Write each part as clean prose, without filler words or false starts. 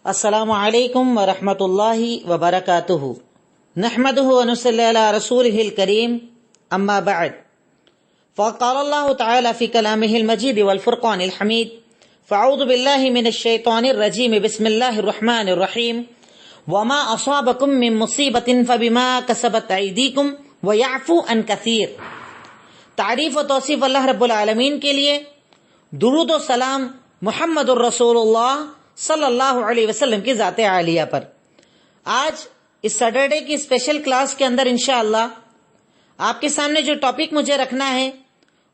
السلام علیکم ورحمۃ اللہ وبرکاتہ نحمدہ ونصلی علی رسولہ الکریم اما بعد فقال اللہ تعالی فی کلامہ المجید والفرقان الحمید فاعوذ باللہ من الشیطان الرجیم بسم اللہ الرحمن الرحیم وما اصابکم من مصیبت فبما کسبت ایدیکم ویعفو عن کثیر۔ تعریف و توصیف اللہ رب العالمین کے لیے، درود و سلام محمد الرسول اللہ صلی اللہ علیہ وسلم کی ذات عالیہ پر۔ آج اس سیٹرڈے کی اسپیشل کلاس کے اندر انشاءاللہ آپ کے سامنے جو ٹاپک مجھے رکھنا ہے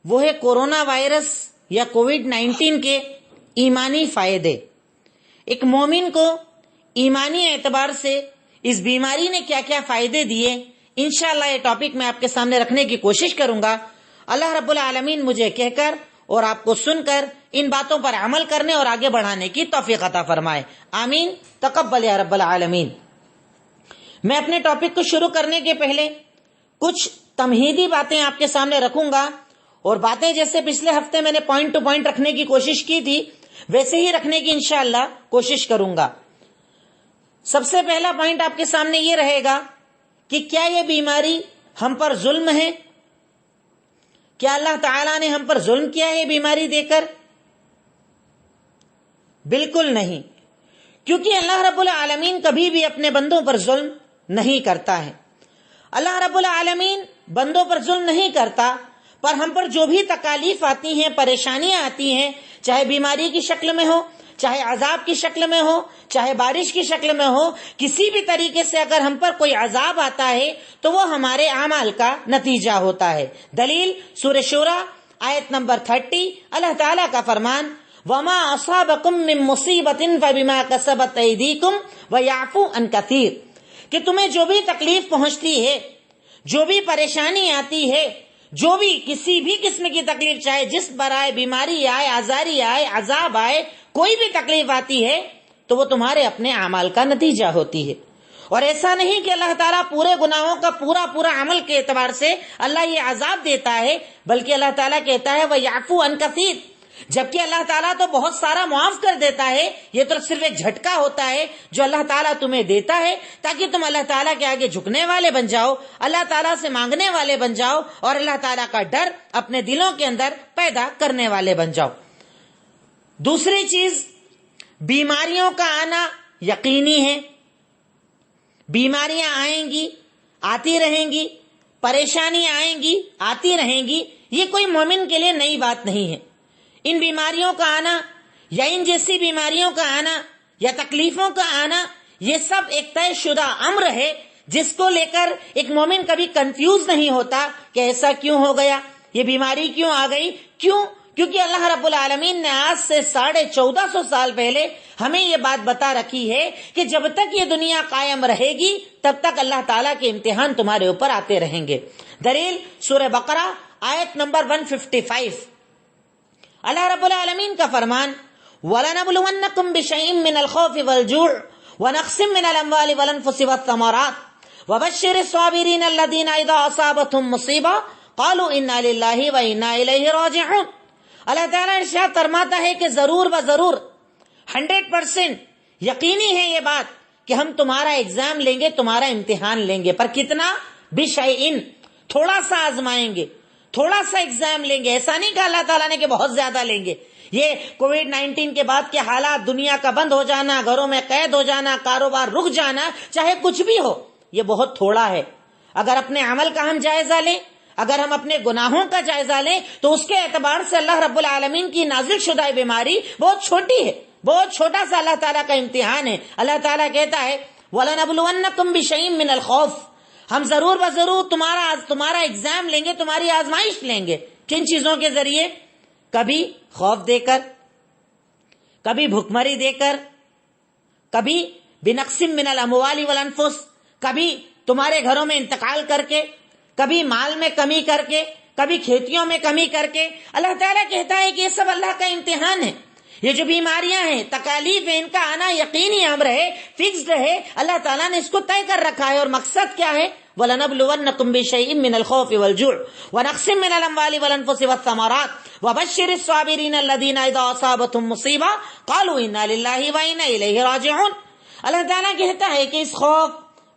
وہ ہے کورونا وائرس یا کووڈ-19 کے ایمانی فائدے۔ ایک مومن کو ایمانی اعتبار سے اس بیماری نے کیا کیا فائدے دیے، انشاءاللہ یہ ٹاپک میں آپ کے سامنے رکھنے کی کوشش کروں گا۔ اللہ رب العالمین مجھے کہہ کر اور آپ کو سن کر ان باتوں پر عمل کرنے اور آگے بڑھانے کی توفیق عطا فرمائے، آمین تقبل یا رب العالمین۔ میں اپنے ٹاپک کو شروع کرنے کے پہلے کچھ تمہیدی باتیں آپ کے سامنے رکھوں گا، اور باتیں جیسے پچھلے ہفتے میں نے پوائنٹ ٹو پوائنٹ رکھنے کی کوشش کی تھی ویسے ہی رکھنے کی انشاءاللہ کوشش کروں گا۔ سب سے پہلا پوائنٹ آپ کے سامنے یہ رہے گا کہ کیا یہ بیماری ہم پر ظلم ہے؟ کیا اللہ تعالیٰ نے ہم پر ظلم کیا ہے بیماری دے کر؟ بالکل نہیں، کیونکہ اللہ رب العالمین کبھی بھی اپنے بندوں پر ظلم نہیں کرتا ہے۔ اللہ رب العالمین بندوں پر ظلم نہیں کرتا، پر ہم پر جو بھی تکالیف آتی ہیں، پریشانیاں آتی ہیں، چاہے بیماری کی شکل میں ہو، چاہے عذاب کی شکل میں ہو، چاہے بارش کی شکل میں ہو، کسی بھی طریقے سے اگر ہم پر کوئی عذاب آتا ہے تو وہ ہمارے اعمال کا نتیجہ ہوتا ہے۔ دلیل سورہ شورى آیت نمبر 30، اللہ تعالیٰ کا فرمان وَمَا أَصَابَكُم مِّن مُّصِيبَةٍ فَبِمَا كَسَبَتْ أَيْدِيكُمْ وَيَعْفُو عَن كَثِيرٍ، کہ تمہیں جو بھی تکلیف پہنچتی ہے، جو بھی پریشانی آتی ہے، جو بھی کسی بھی قسم کی تکلیف، چاہے جسم پر آئے، بیماری آئے، آزاری آئے، عذاب آئے، کوئی بھی تکلیف آتی ہے تو وہ تمہارے اپنے اعمال کا نتیجہ ہوتی ہے۔ اور ایسا نہیں کہ اللہ تعالیٰ پورے گناہوں کا پورا عمل کے اعتبار سے اللہ یہ عذاب دیتا ہے، بلکہ اللہ تعالیٰ کہتا ہے وَيَعْفُو عَن كَثِيرٍ، جبکہ اللہ تعالیٰ تو بہت سارا معاف کر دیتا ہے۔ یہ تو صرف ایک جھٹکا ہوتا ہے جو اللہ تعالیٰ تمہیں دیتا ہے تاکہ تم اللہ تعالیٰ کے آگے جھکنے والے بن جاؤ، اللہ تعالیٰ سے مانگنے والے بن جاؤ، اور اللہ تعالیٰ کا ڈر اپنے دلوں کے اندر پیدا کرنے والے بن جاؤ۔ دوسری چیز، بیماریوں کا آنا یقینی ہے۔ بیماریاں آئیں گی، آتی رہیں گی، پریشانیاں آئیں گی، آتی رہیں گی، یہ کوئی مومن کے لیے نئی بات نہیں ہے۔ ان بیماریوں کا آنا یا ان جیسی بیماریوں کا آنا یا تکلیفوں کا آنا، یہ سب ایک طے شدہ امر ہے جس کو لے کر ایک مومن کبھی کنفیوز نہیں ہوتا کہ ایسا کیوں ہو گیا، یہ بیماری کیوں آ گئی، کیوں؟ کیونکہ اللہ رب العالمین نے آج سے 1450 سال پہلے ہمیں یہ بات بتا رکھی ہے کہ جب تک یہ دنیا قائم رہے گی تب تک اللہ تعالیٰ کے امتحان تمہارے اوپر آتے رہیں گے۔ دلیل سورہ بقرہ آیت نمبر 155، اللہ رب العالمین کا فرمان وَلَنَبْلُوَنَّكُمْ بِشَيْءٍ مِّنَ الْخَوْفِ وَالْجُوعِ وَنَقْصٍ مِّنَ الْأَمْوَالِ وَالْأَنفُسِ وَالثَّمَرَاتِ وَبَشِّرِ الصَّابِرِينَ الَّذِينَ إِذَا أَصَابَتْهُمْ مُصِيبَةٌ قَالُوا إِنَّا لِلَّهِ وَإِنَّا إِلَيْهِ راجعون۔ اللہ تعالیٰ ارشاد فرماتا ہے کہ ضرور بضرور 100% یقینی ہے یہ بات کہ ہم تمہارا ایگزام لیں گے، تمہارا امتحان لیں گے، پر کتنا؟ بِشَيْءٍ، تھوڑا سا آزمائیں گے، تھوڑا سا ایگزام لیں گے۔ ایسا نہیں کہ اللہ تعالیٰ نے کہ بہت زیادہ لیں گے۔ یہ کووڈ-19 کے بعد کے حالات، دنیا کا بند ہو جانا، گھروں میں قید ہو جانا، کاروبار رک جانا، چاہے کچھ بھی ہو، یہ بہت تھوڑا ہے۔ اگر اپنے عمل کا ہم جائزہ لیں، اگر ہم اپنے گناہوں کا جائزہ لیں تو اس کے اعتبار سے اللہ رب العالمین کی نازل شدہ بیماری بہت چھوٹی ہے، بہت چھوٹا سا اللہ تعالیٰ کا امتحان ہے۔ اللہ تعالیٰ کہتا ہے وَلَنَبْلُوَنَّكُمْ بِشَيْءٍ مِّنَ الْخَوْفِ، ہم ضرور بضرور تمہارا ایگزام لیں گے، تمہاری آزمائش لیں گے۔ کن چیزوں کے ذریعے؟ کبھی خوف دے کر، کبھی بھوکمری دے کر، کبھی بِنَقْصٍ مِّنَ الْأَمْوَالِ وَالْأَنفُسِ، کبھی تمہارے گھروں میں انتقال کر کے، کبھی مال میں کمی کر کے، کبھی کھیتیوں میں کمی کر کے۔ اللہ تعالیٰ کہتا ہے کہ یہ سب اللہ کا امتحان ہے۔ یہ جو بیماریاں ہیں، تکالیف ہیں، ان کا آنا یقینی امر ہے، فکسڈ ہے، اللہ تعالیٰ نے اس کو طے کر رکھا ہے. اور مقصد کیا ہے؟ وَلَنَبْلُوَنَّكُمْ بِشَيْءٍ مِّنَ الْخَوْفِ وَالْجُوعِ وَنَقْصٍ مِّنَ الْأَمْوَالِ وَالْأَنفُسِ وَالثَّمَرَاتِ وَبَشِّرِ الصَّابِرِينَ الَّذِينَ إِذَا أَصَابَتْهُمْ مُصِيبَةٌ قَالُوا إِنَّا لِلَّهِ وَإِنَّا إِلَيْهِ رَاجِعُونَ. اللہ تعالیٰ کہتا ہے کہ اس خوف،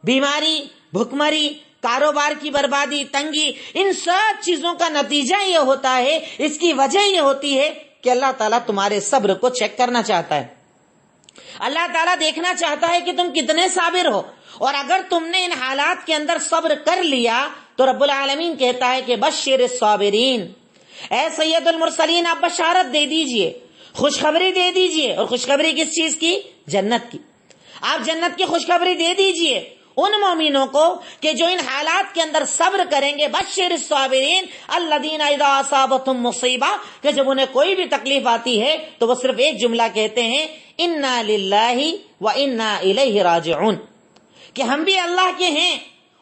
بیماری، بھکمری، کاروبار کی بربادی، تنگی، ان سب چیزوں کا نتیجہ یہ ہوتا ہے، اس کی وجہ یہ ہوتی ہے کہ اللہ تعالیٰ تمہارے صبر کو چیک کرنا چاہتا ہے. اللہ تعالیٰ دیکھنا چاہتا ہے کہ تم کتنے صابر ہو، اور اگر تم نے ان حالات کے اندر صبر کر لیا تو رب العالمین کہتا ہے کہ بشر الصابرین، اے سید المرسلین آپ بشارت دے دیجئے، خوشخبری دے دیجئے. اور خوشخبری کس چیز کی؟ جنت کی. آپ جنت کی خوشخبری دے دیجئے ان مومنوں کو کہ جو ان حالات کے اندر صبر کریں گے. بشر الصابرین الذین اذا اصابتهم مصیبہ، کہ جب انہیں کوئی بھی تکلیف آتی ہے تو وہ صرف ایک جملہ کہتے ہیں انا للہ وانا الیہ راجعون، کہ ہم بھی اللہ کے ہیں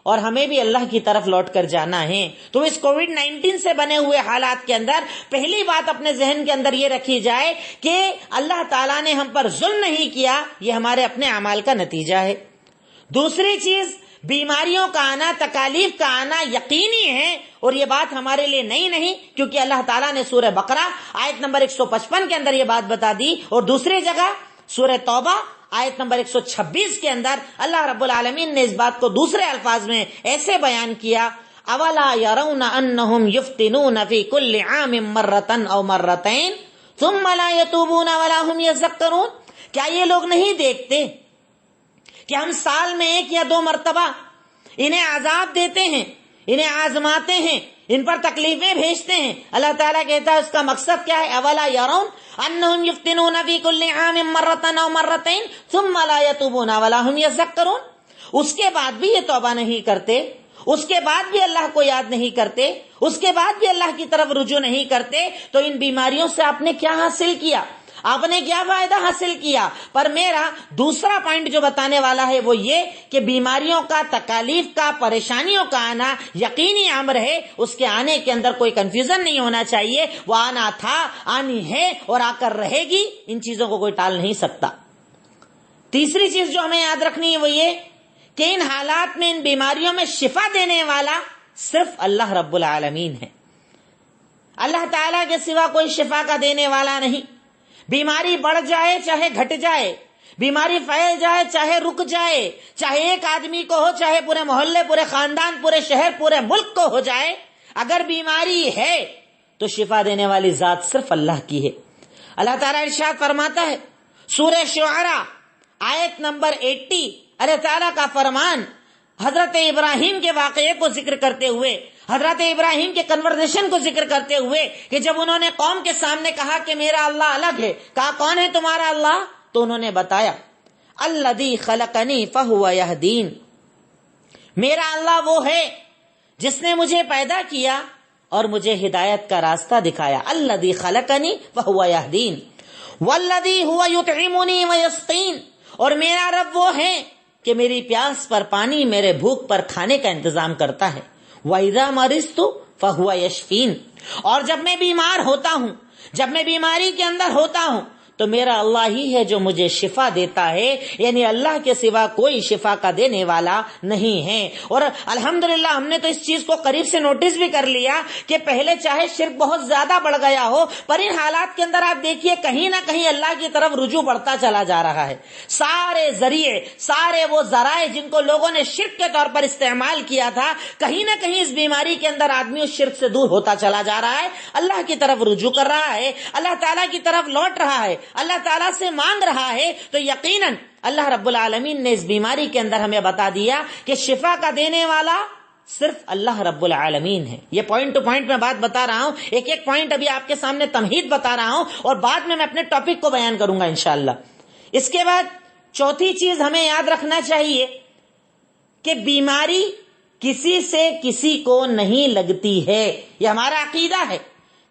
اور ہمیں بھی اللہ کی طرف لوٹ کر جانا ہے. تو اس کووڈ-19 سے بنے ہوئے حالات کے اندر پہلی بات اپنے ذہن کے اندر یہ رکھی جائے کہ اللہ تعالیٰ نے ہم پر ظلم نہیں کیا، یہ ہمارے اپنے اعمال کا نتیجہ ہے. دوسری چیز، بیماریوں کا آنا، تکالیف کا آنا یقینی ہے، اور یہ بات ہمارے لیے نئی نہیں، کیونکہ اللہ تعالیٰ نے سورہ بقرہ آیت نمبر 155 کے اندر یہ بات بتا دی، اور دوسری جگہ سورہ توبہ آیت نمبر 126 کے اندر اللہ رب العالمین نے اس بات کو دوسرے الفاظ میں ایسے بیان کیا، اولا یرون انہم یفتنون فی کل عام مرتن او مرتین ثم لا یتوبون ولا ہم یذکرون. کیا یہ لوگ نہیں دیکھتے کہ ہم سال میں 1 یا 2 مرتبہ انہیں عذاب دیتے ہیں، انہیں آزماتے ہیں، ان پر تکلیفیں بھیجتے ہیں؟ اللہ تعالیٰ کہتا ہے اس کا مقصد کیا ہے؟ اولا یرون انہم یفتنون فی کل عام مرتن او مرتین ثم لا یتوبون ولا ہم یذکرون. اس کے بعد بھی یہ توبہ نہیں کرتے، اس کے بعد بھی اللہ کو یاد نہیں کرتے، اس کے بعد بھی اللہ کی طرف رجوع نہیں کرتے، تو ان بیماریوں سے آپ نے کیا حاصل کیا؟ آپ نے کیا فائدہ حاصل کیا؟ پر میرا دوسرا پوائنٹ جو بتانے والا ہے وہ یہ کہ بیماریوں کا، تکالیف کا، پریشانیوں کا آنا یقینی امر ہے، اس کے آنے کے اندر کوئی کنفیوژن نہیں ہونا چاہیے. وہ آنا تھا، آنی ہے اور آ کر رہے گی، ان چیزوں کو کوئی ٹال نہیں سکتا. تیسری چیز جو ہمیں یاد رکھنی ہے وہ یہ کہ ان حالات میں، ان بیماریوں میں شفا دینے والا صرف اللہ رب العالمین ہے. اللہ تعالیٰ کے سوا کوئی شفا کا دینے والا نہیں. بیماری بڑھ جائے چاہے گھٹ جائے، بیماری پھیل جائے چاہے رک جائے، چاہے ایک آدمی کو ہو، چاہے پورے محلے، پورے خاندان، پورے شہر، پورے ملک کو ہو جائے، اگر بیماری ہے تو شفا دینے والی ذات صرف اللہ کی ہے. اللہ تعالیٰ ارشاد فرماتا ہے سورہ شعراء آیت نمبر 80، اللہ تعالیٰ کا فرمان حضرت ابراہیم کے واقعے کو ذکر کرتے ہوئے، حضرت ابراہیم کے کنورسیشن کو ذکر کرتے ہوئے کہ جب انہوں نے قوم کے سامنے کہا کہ میرا اللہ الگ ہے، کہا کون ہے تمہارا اللہ؟ تو انہوں نے بتایا الذی خلقنی فہو یہدین، میرا اللہ وہ ہے جس نے مجھے پیدا کیا اور مجھے ہدایت کا راستہ دکھایا. الذی خلقنی فہو یہدین والذی هو یطعمنی ویسقین، اور میرا رب وہ ہے کہ میری پیاس پر پانی، میرے بھوک پر کھانے کا انتظام کرتا ہے. وَإِذَا مَرِضْتُ فَهُوَ يَشْفِينِ، اور جب میں بیمار ہوتا ہوں، جب میں بیماری کے اندر ہوتا ہوں تو میرا اللہ ہی ہے جو مجھے شفا دیتا ہے، یعنی اللہ کے سوا کوئی شفا کا دینے والا نہیں ہے. اور الحمدللہ ہم نے تو اس چیز کو قریب سے نوٹس بھی کر لیا کہ پہلے چاہے شرک بہت زیادہ بڑھ گیا ہو، پر ان حالات کے اندر آپ دیکھیے کہیں نہ کہیں اللہ کی طرف رجوع بڑھتا چلا جا رہا ہے. سارے ذریعے، سارے وہ ذرائع جن کو لوگوں نے شرک کے طور پر استعمال کیا تھا، کہیں نہ کہیں اس بیماری کے اندر آدمی اس شرک سے دور ہوتا چلا جا رہا ہے، اللہ کی طرف رجوع کر رہا ہے، اللہ تعالیٰ کی طرف لوٹ رہا ہے، اللہ تعالیٰ سے مانگ رہا ہے. تو یقیناً اللہ رب العالمین نے اس بیماری کے اندر ہمیں بتا دیا کہ شفا کا دینے والا صرف اللہ رب العالمین ہے. یہ پوائنٹ ٹو پوائنٹ میں بات بتا رہا ہوں، ایک ایک پوائنٹ ابھی آپ کے سامنے تمہید بتا رہا ہوں، اور بعد میں اپنے ٹاپک کو بیان کروں گا انشاءاللہ. اس کے بعد چوتھی چیز ہمیں یاد رکھنا چاہیے کہ بیماری کسی سے کسی کو نہیں لگتی ہے. یہ ہمارا عقیدہ ہے،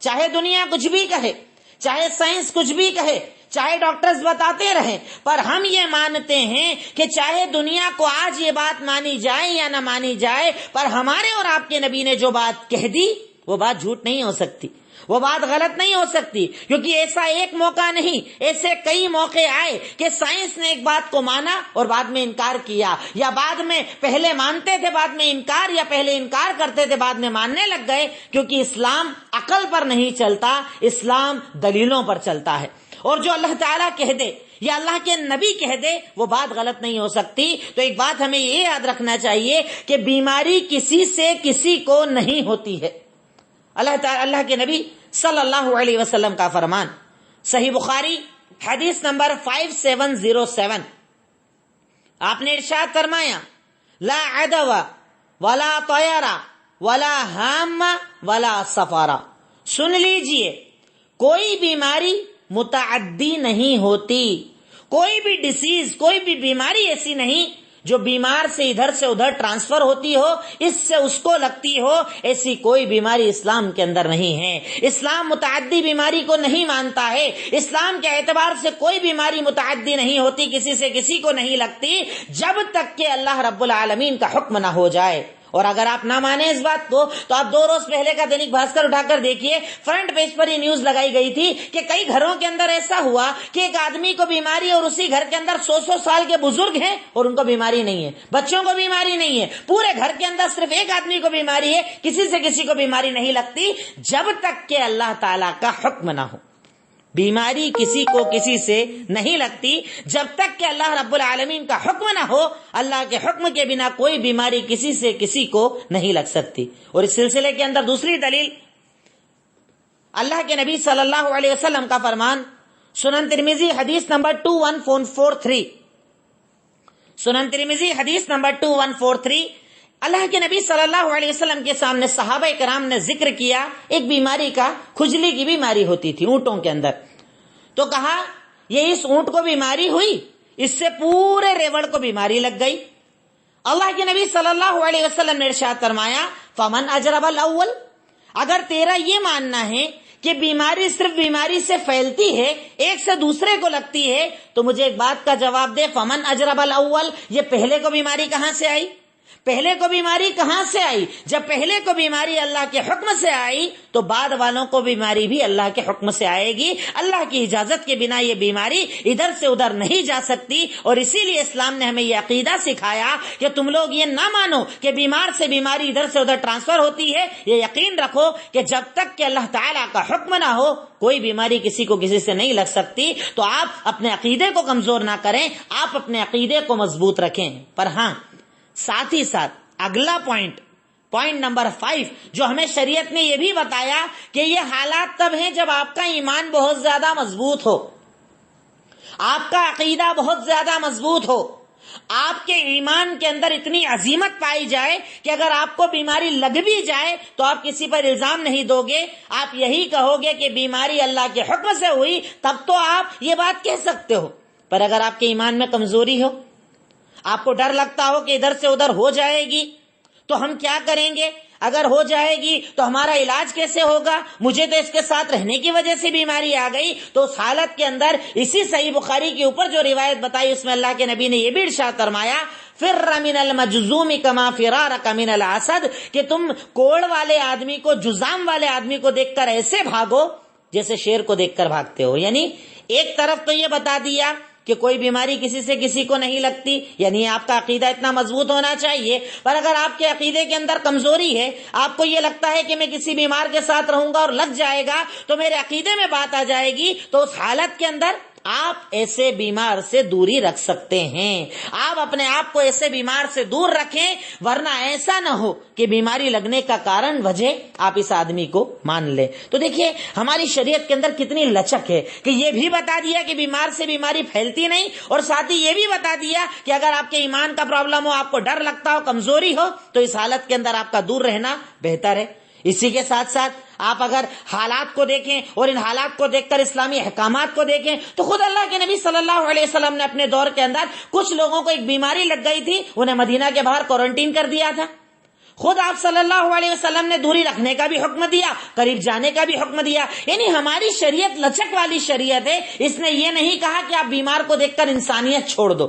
چاہے دنیا کچھ بھی کہے، چاہے سائنس کچھ بھی کہے، چاہے ڈاکٹرز بتاتے رہیں، پر ہم یہ مانتے ہیں کہ چاہے دنیا کو آج یہ بات مانی جائے یا نہ مانی جائے، پر ہمارے اور آپ کے نبی نے جو بات کہہ دی وہ بات جھوٹ نہیں ہو سکتی، وہ بات غلط نہیں ہو سکتی، کیونکہ ایسا ایک موقع نہیں، ایسے کئی موقع آئے کہ سائنس نے ایک بات کو مانا اور بعد میں انکار کیا، یا بعد میں پہلے مانتے تھے بعد میں انکار، یا پہلے انکار کرتے تھے بعد میں ماننے لگ گئے، کیونکہ اسلام عقل پر نہیں چلتا، اسلام دلیلوں پر چلتا ہے۔ اور جو اللہ تعالیٰ کہہ دے یا اللہ کے نبی کہہ دے وہ بات غلط نہیں ہو سکتی۔ تو ایک بات ہمیں یہ یاد رکھنا چاہیے کہ بیماری کسی سے کسی کو نہیں ہوتی ہے۔ اللہ کے نبی صلی اللہ علیہ وسلم کا فرمان، صحیح بخاری حدیث نمبر 5707، آپ نے ارشاد فرمایا لا عدو ولا طیرہ ولا ہام ولا سفارہ، سن لیجئے کوئی بیماری متعدی نہیں ہوتی، کوئی بھی ڈیزیز، کوئی بھی بیماری ایسی نہیں جو بیمار سے ادھر سے ادھر ٹرانسفر ہوتی ہو، اس سے اس کو لگتی ہو، ایسی کوئی بیماری اسلام کے اندر نہیں ہے۔ اسلام متعدی بیماری کو نہیں مانتا ہے، اسلام کے اعتبار سے کوئی بیماری متعدی نہیں ہوتی، کسی سے کسی کو نہیں لگتی جب تک کہ اللہ رب العالمین کا حکم نہ ہو جائے۔ اور اگر آپ نہ مانیں اس بات کو تو آپ 2 روز پہلے کا دینک بھاسکر اٹھا کر دیکھیے، فرنٹ پیج پر یہ نیوز لگائی گئی تھی کہ کئی گھروں کے اندر ایسا ہوا کہ ایک آدمی کو بیماری اور اسی گھر کے اندر 100 سال کے بزرگ ہیں اور ان کو بیماری نہیں ہے، بچوں کو بیماری نہیں ہے، پورے گھر کے اندر صرف ایک آدمی کو بیماری ہے، کسی سے کسی کو بیماری نہیں لگتی جب تک کہ اللہ تعالیٰ کا حکم نہ ہو۔ بیماری کسی کو کسی سے نہیں لگتی جب تک کہ اللہ رب العالمین کا حکم نہ ہو، اللہ کے حکم کے بنا کوئی بیماری کسی سے کسی کو نہیں لگ سکتی۔ اور اس سلسلے کے اندر دوسری دلیل اللہ کے نبی صلی اللہ علیہ وسلم کا فرمان، سنن ترمذی حدیث نمبر 21443، سنن ترمذی حدیث نمبر 2143، اللہ کے نبی صلی اللہ علیہ وسلم کے سامنے صحابہ کرام نے ذکر کیا ایک بیماری کا، کھجلی کی بیماری ہوتی تھی اونٹوں کے اندر، تو کہا یہ اس اونٹ کو بیماری ہوئی، اس سے پورے ریوڑ کو بیماری لگ گئی۔ اللہ کے نبی صلی اللہ علیہ وسلم نے ارشاد فرمایا فمن اجرب الاول، اگر تیرا یہ ماننا ہے کہ بیماری صرف بیماری سے پھیلتی ہے، ایک سے دوسرے کو لگتی ہے، تو مجھے ایک بات کا جواب دے، فمن اجرب الاول، یہ پہلے کو بیماری کہاں سے آئی؟ پہلے کو بیماری کہاں سے آئی؟ جب پہلے کو بیماری اللہ کے حکم سے آئی تو بعد والوں کو بیماری بھی اللہ کے حکم سے آئے گی۔ اللہ کی اجازت کے بنا یہ بیماری ادھر سے ادھر نہیں جا سکتی، اور اسی لیے اسلام نے ہمیں یہ عقیدہ سکھایا کہ تم لوگ یہ نہ مانو کہ بیمار سے بیماری ادھر سے ادھر ٹرانسفر ہوتی ہے، یہ یقین رکھو کہ جب تک کہ اللہ تعالیٰ کا حکم نہ ہو کوئی بیماری کسی کو کسی سے نہیں لگ سکتی۔ تو آپ اپنے عقیدے کو کمزور نہ کریں، آپ اپنے عقیدے کو مضبوط رکھیں۔ پر ہاں، ساتھ ہی ساتھ اگلا پوائنٹ نمبر 5 جو ہمیں شریعت نے یہ بھی بتایا کہ یہ حالات تب ہیں جب آپ کا ایمان بہت زیادہ مضبوط ہو، آپ کا عقیدہ بہت زیادہ مضبوط ہو، آپ کے ایمان کے اندر اتنی عظیمت پائی جائے کہ اگر آپ کو بیماری لگ بھی جائے تو آپ کسی پر الزام نہیں دو گے، آپ یہی کہو گے کہ بیماری اللہ کے حکم سے ہوئی، تب تو آپ یہ بات کہہ سکتے ہو۔ پر اگر آپ کے ایمان میں کمزوری ہو، آپ کو ڈر لگتا ہو کہ ادھر سے ادھر ہو جائے گی، تو ہم کیا کریں گے؟ اگر ہو جائے گی تو ہمارا علاج کیسے ہوگا؟ مجھے تو اس کے ساتھ رہنے کی وجہ سے بیماری آ گئی۔ تو اس حالت کے اندر اسی صحیح بخاری کے اوپر جو روایت بتائی اس میں اللہ کے نبی نے یہ بھی ارشاد فرمایا فر من المجذوم کما فرارک من الاسد، کہ تم کوڑ والے آدمی کو، جزام والے آدمی کو دیکھ کر ایسے بھاگو جیسے شیر کو دیکھ کر بھاگتے ہو۔ یعنی ایک طرف تو یہ بتا دیا کہ کوئی بیماری کسی سے کسی کو نہیں لگتی، یعنی آپ کا عقیدہ اتنا مضبوط ہونا چاہیے۔ پر اگر آپ کے عقیدے کے اندر کمزوری ہے، آپ کو یہ لگتا ہے کہ میں کسی بیمار کے ساتھ رہوں گا اور لگ جائے گا تو میرے عقیدے میں بات آ جائے گی، تو اس حالت کے اندر آپ ایسے بیمار سے دوری رکھ سکتے ہیں، آپ اپنے آپ کو ایسے بیمار سے دور رکھیں، ورنہ ایسا نہ ہو کہ بیماری لگنے کا کارن وجہ آپ اس آدمی کو مان لیں۔ تو دیکھیے ہماری شریعت کے اندر کتنی لچک ہے کہ یہ بھی بتا دیا کہ بیمار سے بیماری پھیلتی نہیں، اور ساتھ ہی یہ بھی بتا دیا کہ اگر آپ کے ایمان کا پرابلم ہو، آپ کو ڈر لگتا ہو، کمزوری ہو، تو اس حالت کے اندر آپ کا دور رہنا بہتر ہے۔ اسی کے ساتھ ساتھ آپ اگر حالات کو دیکھیں اور ان حالات کو دیکھ کر اسلامی احکامات کو دیکھیں تو خود اللہ کے نبی صلی اللہ علیہ وسلم نے اپنے دور کے اندر کچھ لوگوں کو ایک بیماری لگ گئی تھی، انہیں مدینہ کے باہر کوارنٹین کر دیا تھا۔ خود آپ صلی اللہ علیہ وسلم نے دوری رکھنے کا بھی حکم دیا، قریب جانے کا بھی حکم دیا۔ یعنی ہماری شریعت لچک والی شریعت ہے، اس نے یہ نہیں کہا کہ آپ بیمار کو دیکھ کر انسانیت چھوڑ دو،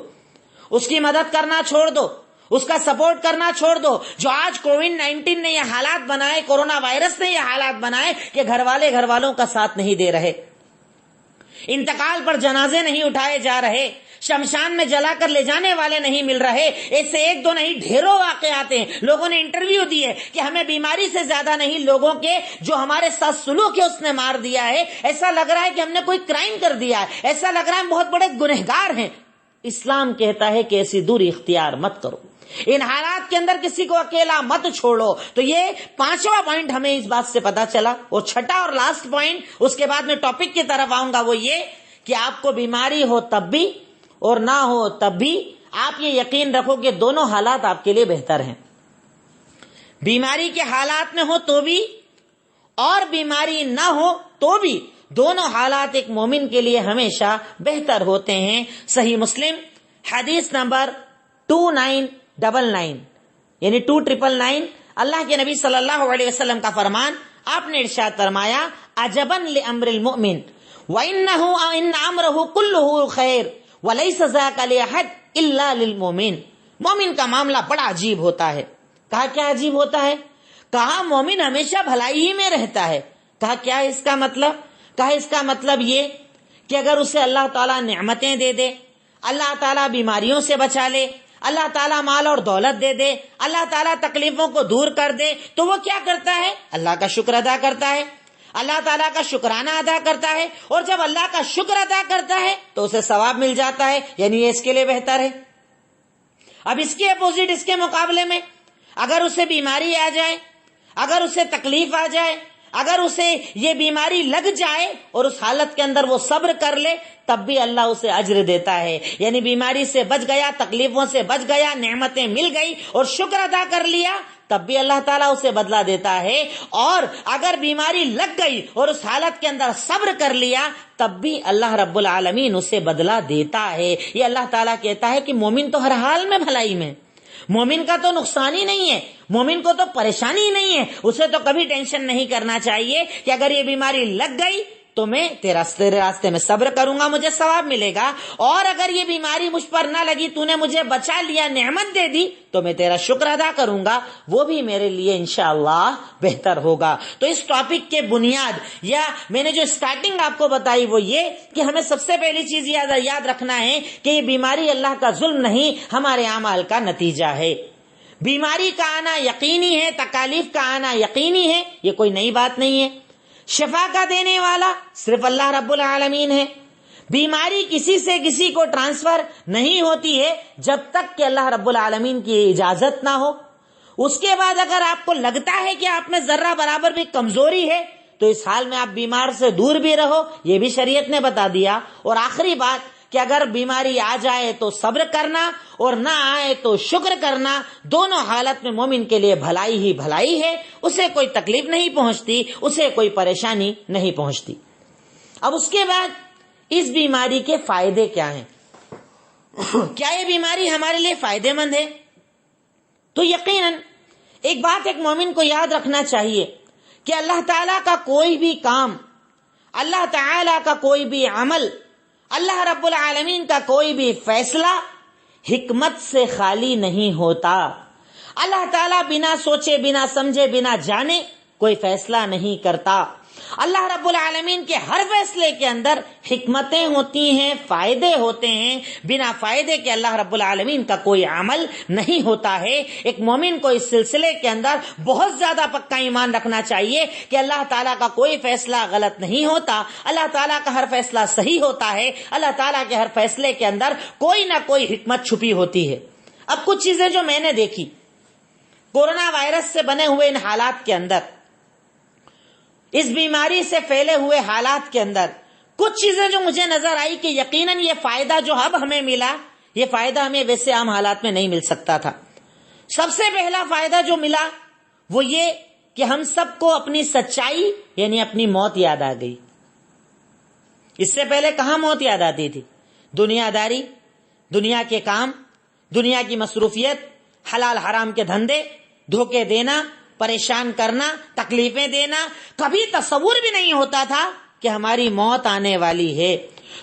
اس کی مدد کرنا چھوڑ دو، اس کا سپورٹ کرنا چھوڑ دو. جو آج کووڈ-19 نے یہ حالات بنائے, کورونا وائرس نے یہ حالات بنائے کہ گھر والوں کا ساتھ نہیں دے رہے, انتقال پر جنازے نہیں اٹھائے جا رہے, شمشان میں جلا کر لے جانے والے نہیں مل رہے. ایسے ایک دو نہیں, ڈھیروں واقعات ہیں. لوگوں نے انٹرویو دیے کہ ہمیں بیماری سے زیادہ نہیں, لوگوں کے جو ہمارے ساتھ سلوک ہے اس نے مار دیا ہے. ایسا لگ رہا ہے کہ ہم نے کوئی کرائم کر دیا ہے, ایسا لگ رہا ہے ہم بہت بڑے گنہگار ہیں. اسلام کہتا ہے کہ ایسی دوری اختیار مت کرو, ان حالات کے اندر کسی کو اکیلا مت چھوڑو. تو یہ 5واں پوائنٹ ہمیں اس بات سے پتا چلا. اور 6واں اور لاسٹ پوائنٹ, اس کے بعد میں ٹاپک کی طرف آؤں گا, وہ یہ کہ آپ کو بیماری ہو تب بھی اور نہ ہو تب بھی آپ یہ یقین رکھو کہ دونوں حالات آپ کے لیے بہتر ہیں. بیماری کے حالات میں ہو تو بھی اور بیماری نہ ہو تو بھی, دونوں حالات ایک مومن کے لیے ہمیشہ بہتر ہوتے ہیں. صحیح مسلم حدیث نمبر 2999 یعنی 2999, اللہ کے نبی صلی اللہ علیہ وسلم کا فرمان. آپ نے ارشاد فرمایا, عجباً لامر المؤمن وانه ان امره كله خیر ولیس ذاک لاحد الا للمؤمن. مومن کا معاملہ بڑا عجیب ہوتا ہے. کہا کیا عجیب ہوتا ہے؟ کہا مومن ہمیشہ بھلائی ہی میں رہتا ہے. کہا کیا اس کا مطلب؟ کہا اس کا مطلب یہ کہ اگر اسے اللہ تعالیٰ نعمتیں دے دے, اللہ تعالیٰ بیماریوں سے بچا لے, اللہ تعالیٰ مال اور دولت دے دے, اللہ تعالیٰ تکلیفوں کو دور کر دے, تو وہ کیا کرتا ہے؟ اللہ کا شکر ادا کرتا ہے, اللہ تعالیٰ کا شکرانہ ادا کرتا ہے. اور جب اللہ کا شکر ادا کرتا ہے تو اسے ثواب مل جاتا ہے, یعنی یہ اس کے لیے بہتر ہے. اب اس کے اپوزٹ, اس کے مقابلے میں اگر اسے بیماری آ جائے, اگر اسے تکلیف آ جائے, اگر اسے یہ بیماری لگ جائے اور اس حالت کے اندر وہ صبر کر لے, تب بھی اللہ اسے اجر دیتا ہے. یعنی بیماری سے بچ گیا, تکلیفوں سے بچ گیا, نعمتیں مل گئی اور شکر ادا کر لیا, تب بھی اللہ تعالیٰ اسے بدلہ دیتا ہے. اور اگر بیماری لگ گئی اور اس حالت کے اندر صبر کر لیا, تب بھی اللہ رب العالمین اسے بدلہ دیتا ہے. یہ اللہ تعالیٰ کہتا ہے کہ مومن تو ہر حال میں بھلائی میں, مومن کا تو نقصان ہی نہیں ہے, مومن کو تو پریشانی ہی نہیں ہے. اسے تو کبھی ٹینشن نہیں کرنا چاہیے کہ اگر یہ بیماری لگ گئی تو میں تیرے راستے میں صبر کروں گا, مجھے ثواب ملے گا, اور اگر یہ بیماری مجھ پر نہ لگی, تو نے مجھے بچا لیا, نعمت دے دی, تو میں تیرا شکر ادا کروں گا, وہ بھی میرے لیے انشاءاللہ بہتر ہوگا. تو اس ٹاپک کے بنیاد یا میں نے جو سٹارٹنگ آپ کو بتائی وہ یہ کہ ہمیں سب سے پہلی چیز یاد رکھنا ہے کہ یہ بیماری اللہ کا ظلم نہیں, ہمارے اعمال کا نتیجہ ہے. بیماری کا آنا یقینی ہے, تکالیف کا آنا یقینی ہے, یہ کوئی نئی بات نہیں ہے. شفا کا دینے والا صرف اللہ رب العالمین ہے. بیماری کسی سے کسی کو ٹرانسفر نہیں ہوتی ہے جب تک کہ اللہ رب العالمین کی اجازت نہ ہو. اس کے بعد اگر آپ کو لگتا ہے کہ آپ میں ذرہ برابر بھی کمزوری ہے تو اس حال میں آپ بیمار سے دور بھی رہو, یہ بھی شریعت نے بتا دیا. اور آخری بات کہ اگر بیماری آ جائے تو صبر کرنا اور نہ آئے تو شکر کرنا, دونوں حالت میں مومن کے لیے بھلائی ہی بھلائی ہے. اسے کوئی تکلیف نہیں پہنچتی, اسے کوئی پریشانی نہیں پہنچتی. اب اس کے بعد اس بیماری کے فائدے کیا ہیں؟ کیا یہ بیماری ہمارے لیے فائدے مند ہے؟ تو یقیناً ایک بات ایک مومن کو یاد رکھنا چاہیے کہ اللہ تعالیٰ کا کوئی بھی کام, اللہ تعالیٰ کا کوئی بھی عمل, اللہ رب العالمین کا کوئی بھی فیصلہ حکمت سے خالی نہیں ہوتا. اللہ تعالیٰ بنا سوچے, بنا سمجھے, بنا جانے کوئی فیصلہ نہیں کرتا. اللہ رب العالمین کے ہر فیصلے کے اندر حکمتیں ہوتی ہیں, فائدے ہوتے ہیں. بنا فائدے کے اللہ رب العالمین کا کوئی عمل نہیں ہوتا ہے. ایک مومن کو اس سلسلے کے اندر بہت زیادہ پکا ایمان رکھنا چاہیے کہ اللہ تعالیٰ کا کوئی فیصلہ غلط نہیں ہوتا, اللہ تعالیٰ کا ہر فیصلہ صحیح ہوتا ہے, اللہ تعالیٰ کے ہر فیصلے کے اندر کوئی نہ کوئی حکمت چھپی ہوتی ہے. اب کچھ چیزیں جو میں نے دیکھی کورونا وائرس سے بنے ہوئے ان حالات کے اندر, اس بیماری سے پھیلے ہوئے حالات کے اندر, کچھ چیزیں جو مجھے نظر آئی کہ یقیناً یہ فائدہ جو اب ہمیں ملا, یہ فائدہ ہمیں ویسے عام حالات میں نہیں مل سکتا تھا. سب سے پہلا فائدہ جو ملا وہ یہ کہ ہم سب کو اپنی سچائی یعنی اپنی موت یاد آ گئی. اس سے پہلے کہاں موت یاد آتی تھی؟ دنیا داری, دنیا کے کام, دنیا کی مصروفیت, حلال حرام کے دھندے, دھوکے دینا, پریشان کرنا, تکلیفیں دینا. کبھی تصور بھی نہیں ہوتا تھا کہ ہماری موت آنے والی ہے.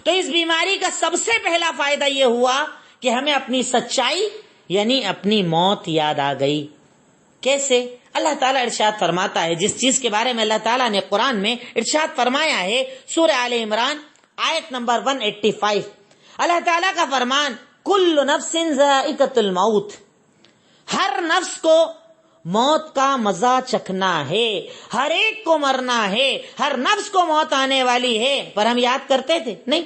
تو اس بیماری کا سب سے پہلا فائدہ یہ ہوا کہ ہمیں اپنی سچائی یعنی اپنی موت یاد آ گئی. کیسے؟ اللہ تعالیٰ ارشاد فرماتا ہے جس چیز کے بارے میں اللہ تعالیٰ نے قرآن میں ارشاد فرمایا ہے، سورہ آل عمران آیت نمبر 185. اللہ تعالیٰ کا فرمان، کل نفس ذائقۃ الموت، ہر نفس کو موت کا مزہ چکھنا ہے، ہر ایک کو مرنا ہے، ہر نفس کو موت آنے والی ہے. پر ہم یاد کرتے تھے نہیں.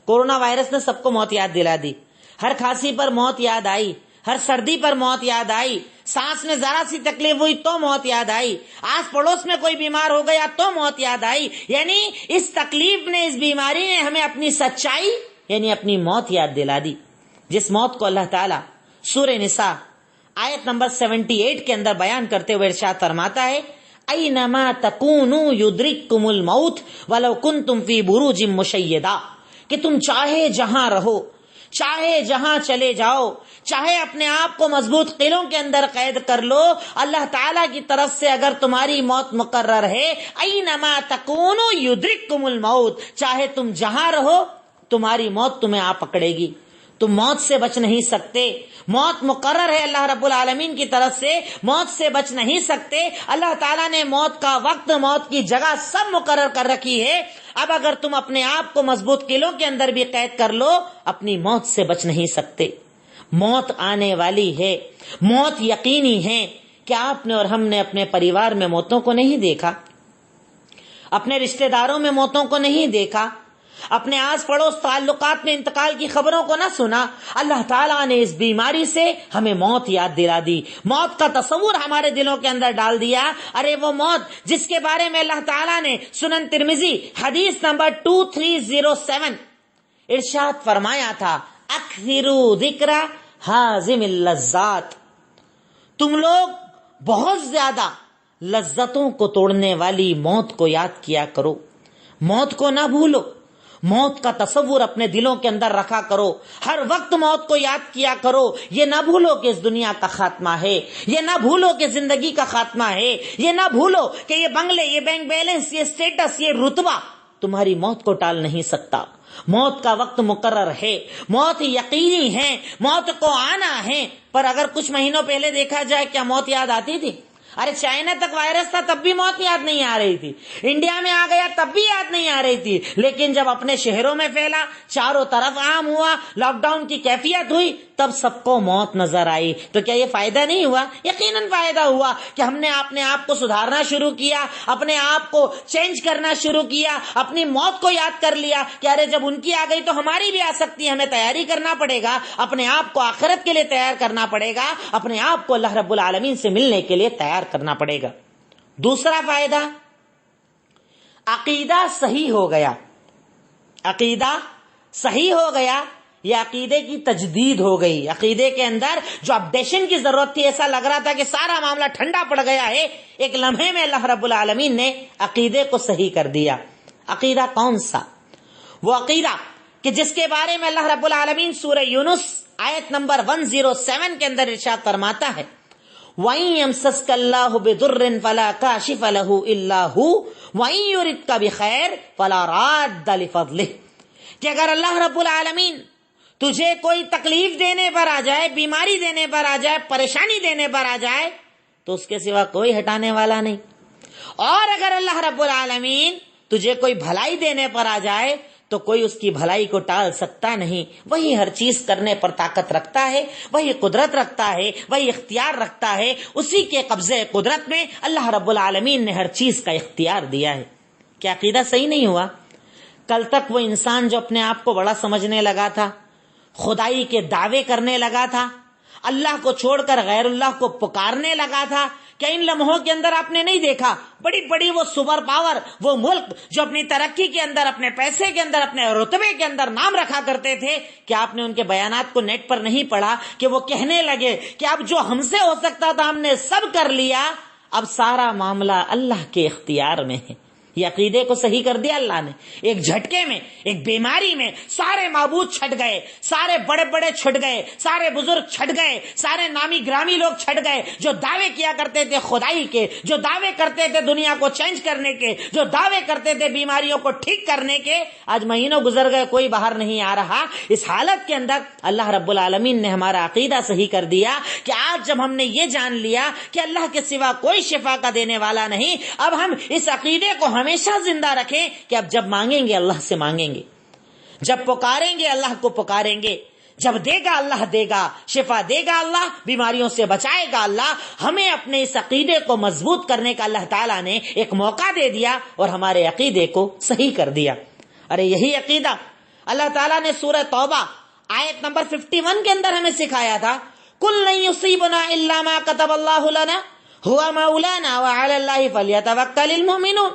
کورونا وائرس نے سب کو موت یاد دلا دی. ہر کھانسی پر موت یاد آئی، ہر سردی پر موت یاد آئی، سانس میں ذرا سی تکلیف ہوئی تو موت یاد آئی، آس پڑوس میں کوئی بیمار ہو گیا تو موت یاد آئی. یعنی اس تکلیف نے، اس بیماری نے ہمیں اپنی سچائی یعنی اپنی موت یاد دلا دی. جس موت کو اللہ تعالیٰ سورہ نساء آیت نمبر 78 کے اندر بیان کرتے ہوئے ارشاد فرماتا ہے، اینما تکونوا یدرککم الموت ولو کنتم فی بروج مشیدہ، کہ تم چاہے جہاں رہو، چاہے جہاں چلے جاؤ، چاہے اپنے آپ کو مضبوط قلعوں کے اندر قید کر لو، اللہ تعالیٰ کی طرف سے اگر تمہاری موت مقرر ہے، اینما تکونوا یدرککم الموت، چاہے تم جہاں رہو تمہاری موت تمہیں آ پکڑے گی. تم موت سے بچ نہیں سکتے. موت مقرر ہے اللہ رب العالمین کی طرف سے، موت سے بچ نہیں سکتے. اللہ تعالیٰ نے موت کا وقت، موت کی جگہ سب مقرر کر رکھی ہے. اب اگر تم اپنے آپ کو مضبوط قلعوں کے اندر بھی قید کر لو، اپنی موت سے بچ نہیں سکتے. موت آنے والی ہے، موت یقینی ہے. کیا آپ نے اور ہم نے اپنے پریوار میں موتوں کو نہیں دیکھا؟ اپنے رشتہ داروں میں موتوں کو نہیں دیکھا؟ اپنے آس پڑوس تعلقات میں انتقال کی خبروں کو نہ سنا؟ اللہ تعالیٰ نے اس بیماری سے ہمیں موت یاد دلا دی، موت کا تصور ہمارے دلوں کے اندر ڈال دیا. ارے وہ موت جس کے بارے میں اللہ تعالیٰ نے سنن ترمذی حدیث نمبر 2307 ارشاد فرمایا تھا، اکثروا ذکر حازم اللذات، تم لوگ بہت زیادہ لذتوں کو توڑنے والی موت کو یاد کیا کرو. موت کو نہ بھولو، موت کا تصور اپنے دلوں کے اندر رکھا کرو، ہر وقت موت کو یاد کیا کرو. یہ نہ بھولو کہ اس دنیا کا خاتمہ ہے، یہ نہ بھولو کہ زندگی کا خاتمہ ہے، یہ نہ بھولو کہ یہ بنگلے، یہ بینک بیلنس، یہ سٹیٹس، یہ رتبہ تمہاری موت کو ٹال نہیں سکتا. موت کا وقت مقرر ہے، موت یقینی ہے، موت کو آنا ہے. پر اگر کچھ مہینوں پہلے دیکھا جائے، کیا موت یاد آتی تھی؟ ارے چائنا تک وائرس تھا تب بھی موت یاد نہیں آ رہی تھی، انڈیا میں آ گیا تب بھی یاد نہیں آ رہی تھی. لیکن جب اپنے شہروں میں پھیلا، چاروں طرف عام ہوا، لاک ڈاؤن کی کیفیت ہوئی، تب سب کو موت نظر آئی. تو کیا یہ فائدہ نہیں ہوا؟ یقیناً فائدہ ہوا کہ ہم نے اپنے آپ کو سدھارنا شروع کیا، اپنے آپ کو چینج کرنا شروع کیا، اپنی موت کو یاد کر لیا کہ ارے جب ان کی آ گئی تو ہماری بھی آ سکتی ہے. ہمیں تیاری کرنا پڑے گا، اپنے آپ کو آخرت کے لیے تیار کرنا پڑے گا، اپنے آپ کو اللہ رب العالمین سے ملنے کے لیے تیار کرنا پڑے گا. دوسرا فائدہ، عقیدہ صحیح ہو گیا. عقیدہ صحیح ہو گیا، یہ عقیدے کی تجدید ہو گئی. عقیدے کے اندر جو اپڈیشن کی ضرورت تھی، ایسا لگ رہا تھا کہ سارا معاملہ ٹھنڈا پڑ گیا ہے، ایک لمحے میں اللہ رب العالمین نے عقیدے کو صحیح کر دیا. عقیدہ کون سا؟ وہ عقیدہ کہ جس کے بارے میں اللہ رب العالمین سورہ یونس آیت نمبر 107 کے اندر ارشاد فرماتا ہے، وَإِن يَمْسَسْكَ اللَّهُ بِضُرٍّ فَلَا كَاشِفَ لَهُ إِلَّا هُوَ وَإِن يُرِدْكَ بِخَيْرٍ فَلَا رَادَّ لِفَضْلِهِ، کہ اگر اللہ رب العالمین تجھے کوئی تکلیف دینے پر آ جائے، بیماری دینے پر آ جائے، پریشانی دینے پر آ جائے، تو اس کے سوا کوئی ہٹانے والا نہیں. اور اگر اللہ رب العالمین تجھے کوئی بھلائی دینے پر آ جائے تو کوئی اس کی بھلائی کو ٹال سکتا نہیں. وہی ہر چیز کرنے پر طاقت رکھتا ہے، وہی قدرت رکھتا ہے، وہی اختیار رکھتا ہے. اسی کے قبضے قدرت میں اللہ رب العالمین نے ہر چیز کا اختیار دیا ہے. کیا عقیدہ صحیح نہیں ہوا؟ کل تک وہ انسان جو اپنے آپ کو بڑا سمجھنے لگا تھا، خدائی کے دعوے کرنے لگا تھا، اللہ کو چھوڑ کر غیر اللہ کو پکارنے لگا تھا، کیا ان لمحوں کے اندر آپ نے نہیں دیکھا بڑی بڑی وہ سپر پاور، وہ ملک جو اپنی ترقی کے اندر، اپنے پیسے کے اندر، اپنے رتبے کے اندر نام رکھا کرتے تھے، کیا آپ نے ان کے بیانات کو نیٹ پر نہیں پڑھا کہ وہ کہنے لگے کہ اب جو ہم سے ہو سکتا تھا ہم نے سب کر لیا، اب سارا معاملہ اللہ کے اختیار میں ہے. یہ عقیدے کو صحیح کر دیا اللہ نے. ایک جھٹکے میں، ایک بیماری میں سارے معبود چھٹ گئے، سارے بڑے بڑے چھٹ گئے، سارے بزرگ چھٹ گئے، سارے نامی گرامی لوگ چھٹ گئے، جو دعوے کیا کرتے تھے خدائی کے، جو دعوے کرتے تھے دنیا کو چینج کرنے کے، جو دعوے کرتے تھے بیماریوں کو ٹھیک کرنے کے. آج مہینوں گزر گئے، کوئی باہر نہیں آ رہا. اس حالت کے اندر اللہ رب العالمین نے ہمارا عقیدہ صحیح کر دیا کہ آج جب ہم نے یہ جان لیا کہ اللہ کے سوا کوئی شفا کا دینے والا نہیں، اب ہم اس عقیدے کو ہمیشہ زندہ رکھیں کہ اب جب مانگیں گے اللہ سے مانگیں گے، جب پکاریں گے اللہ کو پکاریں گے، جب دے گا اللہ دے گا، شفا دے گا اللہ، بیماریوں سے بچائے گا اللہ. ہمیں اپنے اس عقیدے کو مضبوط کرنے کا اللہ تعالیٰ نے ایک موقع دے دیا اور ہمارے عقیدے کو صحیح کر دیا. ارے یہی عقیدہ اللہ تعالیٰ نے سورہ توبہ آیت نمبر 51 کے اندر ہمیں سکھایا تھا. کل لن یصیبنا الا ما کتب اللہ لنا ہوا مولانا وعلی اللہ فلیتوکل المؤمنون.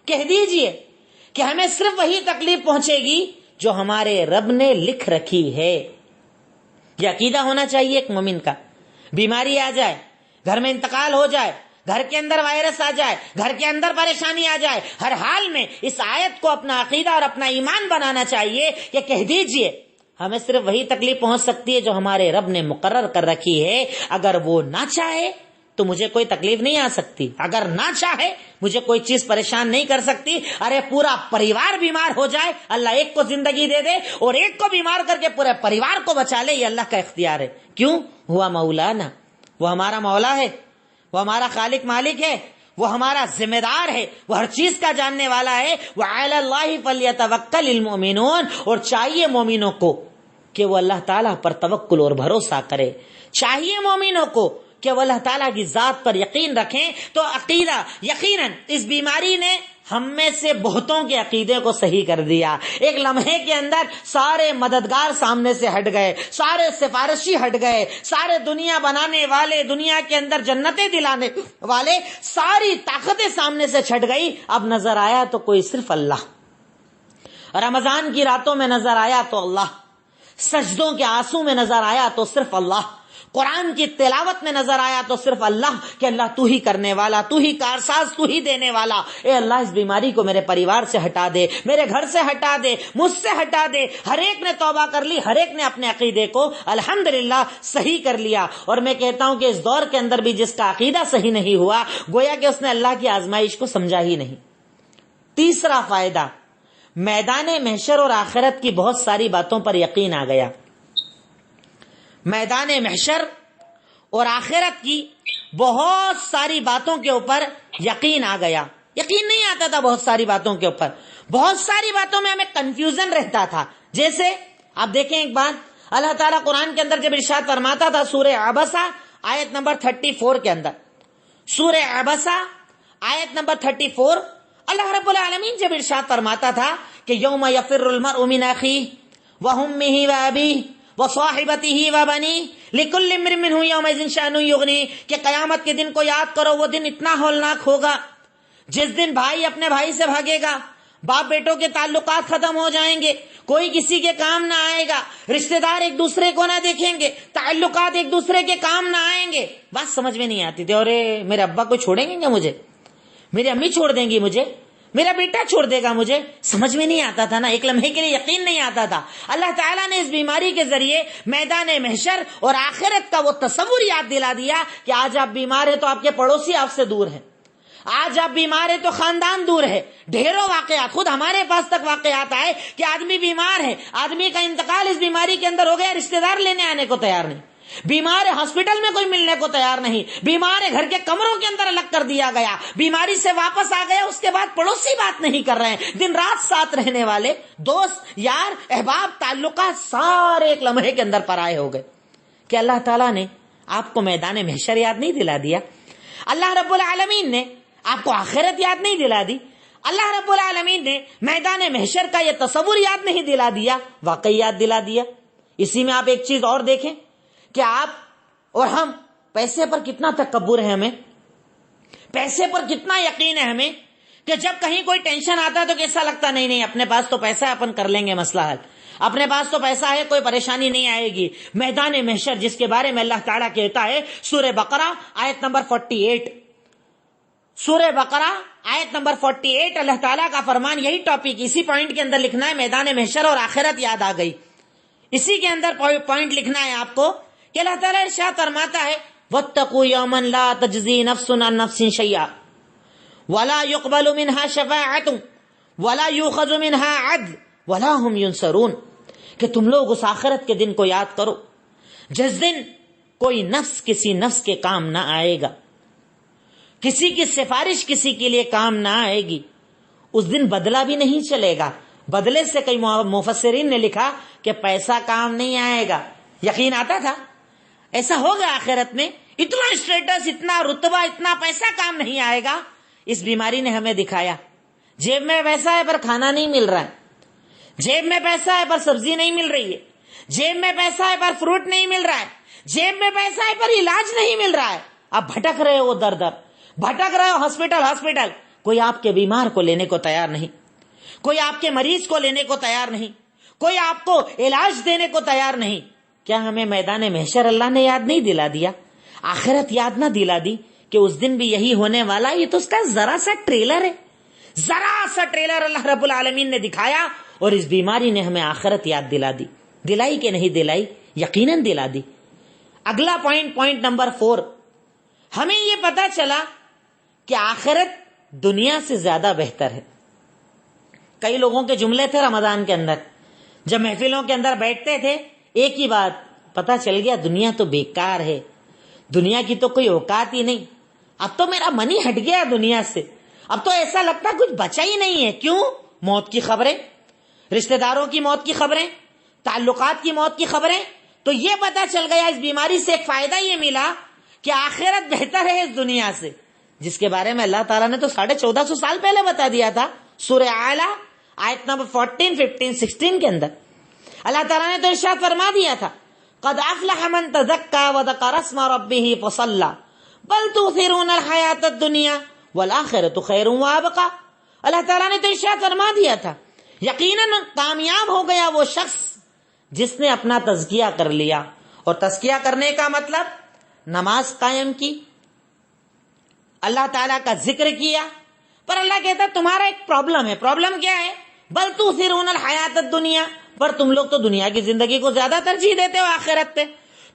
کہہ دیجئے کہ ہمیں صرف وہی تکلیف پہنچے گی جو ہمارے رب نے لکھ رکھی ہے. یہ عقیدہ ہونا چاہیے ایک مومن کا. بیماری آ جائے، گھر میں انتقال ہو جائے، گھر کے اندر وائرس آ جائے، گھر کے اندر پریشانی آ جائے، ہر حال میں اس آیت کو اپنا عقیدہ اور اپنا ایمان بنانا چاہیے کہ کہہ دیجئے ہمیں صرف وہی تکلیف پہنچ سکتی ہے جو ہمارے رب نے مقرر کر رکھی ہے. اگر وہ نہ چاہے تو مجھے کوئی تکلیف نہیں آ سکتی، اگر نہ چاہے مجھے کوئی چیز پریشان نہیں کر سکتی. ارے پورا پریوار بیمار ہو جائے، اللہ ایک کو زندگی دے دے اور ایک کو بیمار کر کے پورے پریوار کو بچا لے، یہ اللہ کا اختیار ہے. کیوں؟ ہوا مولانا، وہ ہمارا مولا ہے، وہ ہمارا خالق مالک ہے، وہ ہمارا ذمہ دار ہے، وہ ہر چیز کا جاننے والا ہے. وعلی اللہ فلیتوکل المؤمنون، اور چاہیے مومنوں کو کہ وہ اللہ تعالیٰ پر توکل اور بھروسہ کرے. چاہیے مومنوں کو کہ وہ اللہ تعالیٰ کی ذات پر یقین رکھیں. تو عقیدہ یقیناً اس بیماری نے ہم میں سے بہتوں کے عقیدے کو صحیح کر دیا. ایک لمحے کے اندر سارے مددگار سامنے سے ہٹ گئے، سارے سفارشی ہٹ گئے، سارے دنیا بنانے والے، دنیا کے اندر جنتیں دلانے والے، ساری طاقتیں سامنے سے چھٹ گئی. اب نظر آیا تو کوئی صرف اللہ. رمضان کی راتوں میں نظر آیا تو اللہ، سجدوں کے آنسو میں نظر آیا تو صرف اللہ، قرآن کی تلاوت میں نظر آیا تو صرف اللہ کہ اللہ تو ہی کرنے والا، تو ہی کارساز، تو ہی دینے والا. اے اللہ اس بیماری کو میرے پریوار سے ہٹا دے، میرے گھر سے ہٹا دے، مجھ سے ہٹا دے. ہر ایک نے توبہ کر لی، ہر ایک نے اپنے عقیدے کو الحمدللہ صحیح کر لیا. اور میں کہتا ہوں کہ اس دور کے اندر بھی جس کا عقیدہ صحیح نہیں ہوا، گویا کہ اس نے اللہ کی آزمائش کو سمجھا ہی نہیں. تیسرا فائدہ، میدان محشر اور آخرت کی بہت ساری باتوں پر یقین آ گیا. میدان محشر اور آخرت کی بہت ساری باتوں کے اوپر یقین آ گیا. یقین نہیں آتا تھا بہت ساری باتوں کے اوپر، بہت ساری باتوں میں ہمیں کنفیوژن رہتا تھا. جیسے آپ دیکھیں ایک بات، اللہ تعالیٰ قرآن کے اندر جب ارشاد فرماتا تھا سورہ عبسہ آیت نمبر 34 کے اندر، سورہ عبسہ آیت نمبر 34، اللہ رب العالمین جب ارشاد فرماتا تھا کہ یوم یفر المرء من اخیہ وامہ وابیہ وصاحبتہ وبنیہ لکل امرئ منہم یومئذ شأن یغنیہ، کہ قیامت کے دن کو یاد کرو، وہ دن اتنا ہولناک ہوگا جس دن بھائی اپنے بھائی سے بھاگے گا، باپ بیٹوں کے تعلقات ختم ہو جائیں گے، کوئی کسی کے کام نہ آئے گا، رشتہ دار ایک دوسرے کو نہ دیکھیں گے، تعلقات ایک دوسرے کے کام نہ آئیں گے. بات سمجھ میں نہیں آتی تھی. اور میرے ابا کو چھوڑیں گے کیا مجھے؟ میری امی چھوڑ دیں گی مجھے؟ میرا بیٹا چھوڑ دے گا مجھے؟ سمجھ میں نہیں آتا تھا نا، ایک لمحے کے لیے یقین نہیں آتا تھا. اللہ تعالیٰ نے اس بیماری کے ذریعے میدان محشر اور آخرت کا وہ تصور یاد دلا دیا کہ آج آپ بیمار ہیں تو آپ کے پڑوسی آپ سے دور ہیں، آج آپ بیمار ہیں تو خاندان دور ہے. ڈھیروں واقعات، خود ہمارے پاس تک واقعات آئے کہ آدمی بیمار ہے، آدمی کا انتقال اس بیماری کے اندر ہو گیا، رشتہ دار لینے آنے کو تیار نہیں، بیمار ہے ہاسپٹل میں کوئی ملنے کو تیار نہیں، بیمار ہے گھر کے کمروں کے اندر الگ کر دیا گیا، بیماری سے واپس آ گیا، اس کے بعد پڑوسی بات نہیں کر رہے ہیں، دن رات ساتھ رہنے والے دوست یار احباب تعلقات سارے ایک لمحے کے اندر پرائے ہو گئے. کہ اللہ تعالیٰ نے آپ کو میدان محشر یاد نہیں دلا دیا، اللہ رب العالمین نے آپ کو آخرت یاد نہیں دلا دی، اللہ رب العالمین نے میدان محشر کا یہ تصور یاد نہیں دلا دیا، واقعی یاد دلا دیا. اسی میں آپ ایک چیز اور دیکھیں کہ آپ اور ہم پیسے پر کتنا تکبر ہے، ہمیں پیسے پر کتنا یقین ہے ہمیں، کہ جب کہیں کوئی ٹینشن آتا ہے تو کیسا لگتا، نہیں نہیں اپنے پاس تو پیسہ ہے، اپن کر لیں گے مسئلہ حل، اپنے پاس تو پیسہ ہے، کوئی پریشانی نہیں آئے گی. میدان محشر جس کے بارے میں اللہ تعالیٰ کہتا ہے سورہ بقرہ آیت نمبر 48، سورہ بقرہ آیت نمبر 48 اللہ تعالیٰ کا فرمان، یہی ٹاپک اسی پوائنٹ کے اندر لکھنا ہے، میدان محشر اور آخرت یاد آ گئی، اسی کے اندر پوائنٹ لکھنا ہے آپ کو کہ اللہ تعالیٰ ارشاد فرماتا ہے وَاتَّقُوا يَوْمًا لَا تَجْزِي نَفْسٌ عَن نَفْسٍ شَيْئًا وَلَا يُقْبَلُ مِنْهَا شَفَاعَةٌ وَلَا يُؤْخَذُ مِنْهَا عَدْلٌ وَلَا هُمْ يُنصَرُونَ، کہ تم لوگ اس آخرت کے دن کو یاد کرو جس دن کوئی نفس کسی نفس کے کام نہ آئے گا، کسی کی سفارش کسی کے لیے کام نہ آئے گی، اس دن بدلہ بھی نہیں چلے گا۔ بدلے سے کئی مفسرین نے لکھا کہ پیسہ کام نہیں آئے گا۔ یقین آتا تھا ایسا ہوگا آخرت میں؟ اتنا اسٹیٹس، اتنا رتبہ، اتنا پیسہ کام نہیں آئے گا۔ اس بیماری نے ہمیں دکھایا جیب میں پیسہ ہے پر کھانا نہیں مل رہا ہے، جیب میں پیسہ ہے پر سبزی نہیں مل رہی ہے، جیب میں پیسہ ہے پر فروٹ نہیں مل رہا ہے، جیب میں پیسہ ہے پر علاج نہیں مل رہا ہے۔ آپ بھٹک رہے ہو در در، بھٹک رہے ہو ہاسپٹل، کوئی آپ کے بیمار کو لینے کو تیار نہیں، کوئی آپ کے مریض کو لینے کو تیار نہیں، کوئی آپ کو علاج دینے کو تیار نہیں۔ کیا ہمیں میدان محشر اللہ نے یاد نہیں دلا دیا؟ آخرت یاد نہ دلا دی کہ اس دن بھی یہی ہونے والا؟ یہ تو اس کا ذرا سا ٹریلر ہے، ذرا سا ٹریلر اللہ رب العالمین نے دکھایا، اور اس بیماری نے ہمیں آخرت یاد دلا دی۔ دلائی کہ نہیں دلائی؟ یقیناً دلا دی۔ اگلا پوائنٹ نمبر 4، ہمیں یہ پتا چلا کہ آخرت دنیا سے زیادہ بہتر ہے۔ کئی لوگوں کے جملے تھے رمضان کے اندر، جب محفلوں کے اندر بیٹھتے تھے، ایک ہی بات پتا چل گیا، دنیا تو بیکار ہے، دنیا کی تو کوئی اوقات ہی نہیں، اب تو میرا من ہی ہٹ گیا دنیا سے، اب تو ایسا لگتا کچھ بچا ہی نہیں ہے۔ کیوں؟ موت کی خبریں، رشتہ داروں کی موت کی خبریں، تعلقات کی موت کی خبریں۔ تو یہ پتا چل گیا، اس بیماری سے ایک فائدہ یہ ملا کہ آخرت بہتر ہے اس دنیا سے، جس کے بارے میں اللہ تعالیٰ نے تو 1450 سال پہلے بتا دیا تھا۔ سورہ اعلیٰ آیت نمبر 14، 15، 16 کے اندر اللہ تعالیٰ نے تو ارشاد فرما دیا تھا قد افلح من تزکا وذکر اسم ربہ فصلی بل تؤثرون الحیاۃ الدنیا والآخرۃ خیر وابقی۔ اللہ تعالیٰ نے تو ارشاد فرما دیا تھا یقیناً کامیاب ہو گیا وہ شخص جس نے اپنا تزکیہ کر لیا، اور تزکیہ کرنے کا مطلب نماز قائم کی، اللہ تعالیٰ کا ذکر کیا۔ پر اللہ کہتا تمہارا ایک پرابلم ہے۔ پرابلم کیا ہے؟ بل تؤثرون الحیاۃ الدنیا، پر تم لوگ تو دنیا کی زندگی کو زیادہ ترجیح دیتے ہو آخرت پہ،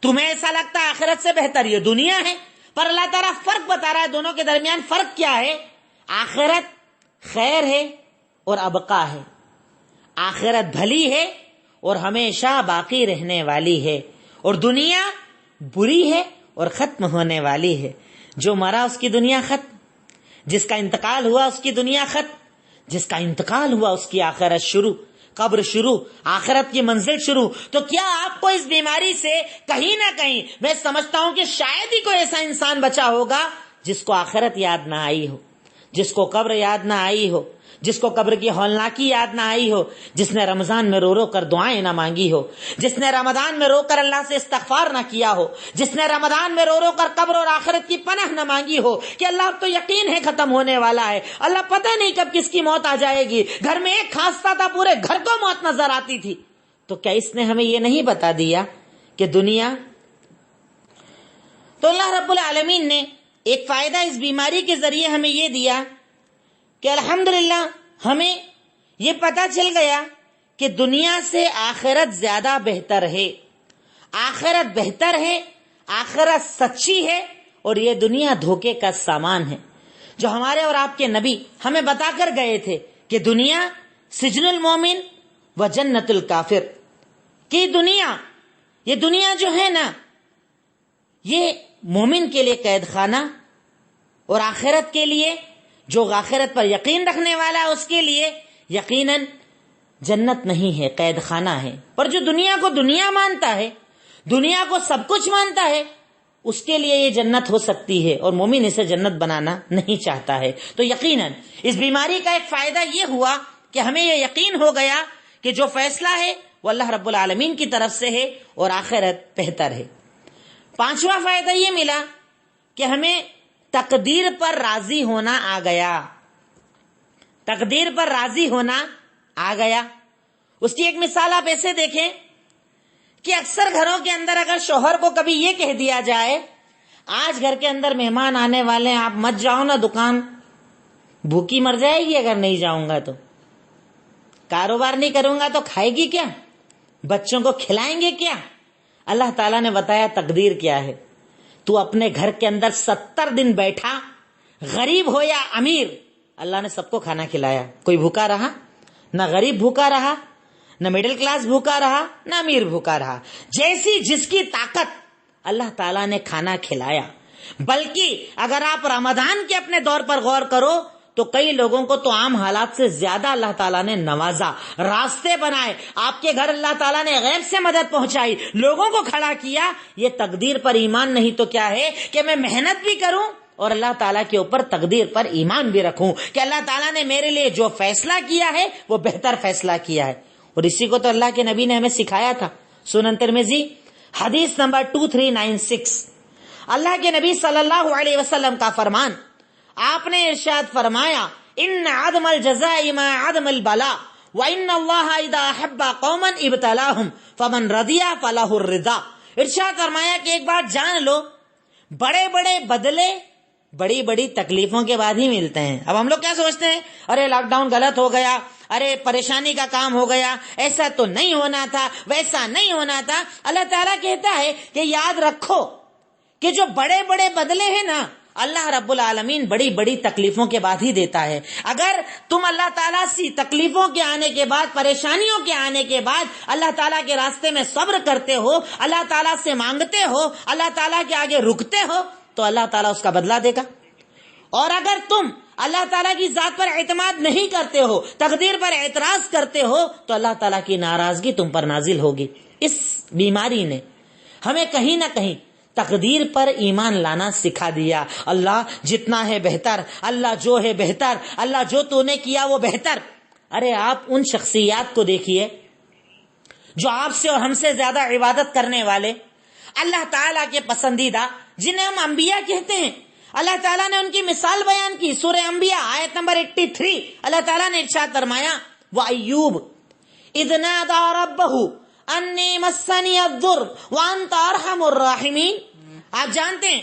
تمہیں ایسا لگتا ہے آخرت سے بہتر یہ دنیا ہے۔ پر اللہ تعالیٰ فرق بتا رہا ہے، دونوں کے درمیان فرق کیا ہے؟ آخرت خیر ہے اور ابقا ہے، آخرت بھلی ہے اور ہمیشہ باقی رہنے والی ہے، اور دنیا بری ہے اور ختم ہونے والی ہے۔ جو مرا اس کی دنیا ختم، جس کا انتقال ہوا اس کی دنیا ختم، جس کا انتقال ہوا اس کی آخرت شروع، قبر شروع، آخرت کی منزل شروع۔ تو کیا آپ کو اس بیماری سے کہیں نہ کہیں، میں سمجھتا ہوں کہ شاید ہی کوئی ایسا انسان بچا ہوگا جس کو آخرت یاد نہ آئی ہو، جس کو قبر یاد نہ آئی ہو، جس کو قبر کی ہولناکی یاد نہ آئی ہو، جس نے رمضان میں رو رو کر دعائیں نہ مانگی ہو، جس نے رمضان میں رو کر اللہ سے استغفار نہ کیا ہو، جس نے رمضان میں رو رو کر قبر اور آخرت کی پناہ نہ مانگی ہو کہ اللہ اب تو یقین ہے ختم ہونے والا ہے، اللہ پتہ نہیں کب کس کی موت آ جائے گی، گھر میں ایک کھانستا تھا پورے گھر کو موت نظر آتی تھی۔ تو کیا اس نے ہمیں یہ نہیں بتا دیا کہ دنیا؟ تو اللہ رب العالمین نے ایک فائدہ اس بیماری کے ذریعے ہمیں یہ دیا کہ الحمدللہ ہمیں یہ پتا چل گیا کہ دنیا سے آخرت زیادہ بہتر ہے، آخرت بہتر ہے، آخرت سچی ہے، اور یہ دنیا دھوکے کا سامان ہے۔ جو ہمارے اور آپ کے نبی ہمیں بتا کر گئے تھے کہ دنیا سجن المومن و جنت الکافر، کہ یہ دنیا جو ہے نا، یہ مومن کے لیے قید خانہ، اور آخرت کے لیے، جو آخرت پر یقین رکھنے والا ہے اس کے لیے یقیناً جنت نہیں ہے، قید خانہ ہے۔ پر جو دنیا کو دنیا مانتا ہے، دنیا کو سب کچھ مانتا ہے، اس کے لیے یہ جنت ہو سکتی ہے، اور مومن اسے جنت بنانا نہیں چاہتا ہے۔ تو یقیناً اس بیماری کا ایک فائدہ یہ ہوا کہ ہمیں یہ یقین ہو گیا کہ جو فیصلہ ہے وہ اللہ رب العالمین کی طرف سے ہے، اور آخرت بہتر ہے۔ 5واں فائدہ یہ ملا کہ ہمیں تقدیر پر راضی ہونا آ گیا، تقدیر پر راضی ہونا آ گیا۔ اس کی ایک مثال آپ ایسے دیکھیں کہ اکثر گھروں کے اندر اگر شوہر کو کبھی یہ کہہ دیا جائے آج گھر کے اندر مہمان آنے والے ہیں, آپ مت جاؤ نا, دکان بھوکی مر جائے گی اگر نہیں جاؤں گا تو. کاروبار نہیں کروں گا تو کھائے گی کیا؟ بچوں کو کھلائیں گے کیا؟ اللہ تعالیٰ نے بتایا تقدیر کیا ہے. تو اپنے گھر کے اندر 70 دن بیٹھا, غریب ہو یا امیر, اللہ نے سب کو کھانا کھلایا. کوئی بھوکا رہا؟ نہ غریب بھوکا رہا, نہ مڈل کلاس بھوکا رہا, نہ امیر بھوکا رہا. جیسی جس کی طاقت اللہ تعالیٰ نے کھانا کھلایا. بلکہ اگر آپ رمضان کے اپنے دور پر غور کرو تو کئی لوگوں کو تو عام حالات سے زیادہ اللہ تعالیٰ نے نوازا, راستے بنائے, آپ کے گھر اللہ تعالیٰ نے غیب سے مدد پہنچائی, لوگوں کو کھڑا کیا. یہ تقدیر پر ایمان نہیں تو کیا ہے کہ میں محنت بھی کروں اور اللہ تعالیٰ کے اوپر تقدیر پر ایمان بھی رکھوں کہ اللہ تعالیٰ نے میرے لیے جو فیصلہ کیا ہے وہ بہتر فیصلہ کیا ہے. اور اسی کو تو اللہ کے نبی نے ہمیں سکھایا تھا. سنن ترمذی حدیث نمبر 2396, اللہ کے نبی صلی اللہ علیہ وسلم کا فرمان, آپ نے ارشاد فرمایا, ان عدم الجزاء ما عدم البلاء وان اللہ اذا احب قوما ابتلاهم فمن رضی فلہ الرضا. ارشاد فرمایا کہ ایک بات جان لو, بڑے بڑے بدلے بڑی بڑی تکلیفوں کے بعد ہی ملتے ہیں. اب ہم لوگ کیا سوچتے ہیں, ارے لاک ڈاؤن غلط ہو گیا, ارے پریشانی کا کام ہو گیا, ایسا تو نہیں ہونا تھا, ویسا نہیں ہونا تھا. اللہ تعالیٰ کہتا ہے کہ یاد رکھو کہ جو بڑے بڑے بدلے ہیں نا, اللہ رب العالمین بڑی بڑی تکلیفوں کے بعد ہی دیتا ہے. اگر تم اللہ تعالیٰ سے تکلیفوں کے آنے کے بعد, پریشانیوں کے آنے کے بعد اللہ تعالیٰ کے راستے میں صبر کرتے ہو, اللہ تعالیٰ سے مانگتے ہو, اللہ تعالیٰ کے آگے رکتے ہو, تو اللہ تعالیٰ اس کا بدلہ دے گا. اور اگر تم اللہ تعالیٰ کی ذات پر اعتماد نہیں کرتے ہو, تقدیر پر اعتراض کرتے ہو, تو اللہ تعالیٰ کی ناراضگی تم پر نازل ہوگی. اس بیماری نے ہمیں کہیں نہ کہیں تقدیر پر ایمان لانا سکھا دیا. اللہ جتنا ہے بہتر, اللہ جو ہے بہتر, اللہ جو تو نے کیا وہ بہتر. ارے آپ ان شخصیات کو دیکھیے جو آپ سے اور ہم سے زیادہ عبادت کرنے والے, اللہ تعالیٰ کے پسندیدہ, جنہیں ہم انبیاء کہتے ہیں. اللہ تعالیٰ نے ان کی مثال بیان کی. سورہ انبیاء آیت نمبر 83, اللہ تعالیٰ نے ارشاد فرمایا, وَأَيُّوبَ إِذْ نَادَىٰ رَبَّهُ أَنِّي مَسَّنِيَ الضُّرُّ وَأَنْتَ أَرْحَمُ الرَّاحِمِينَ. آپ جانتے ہیں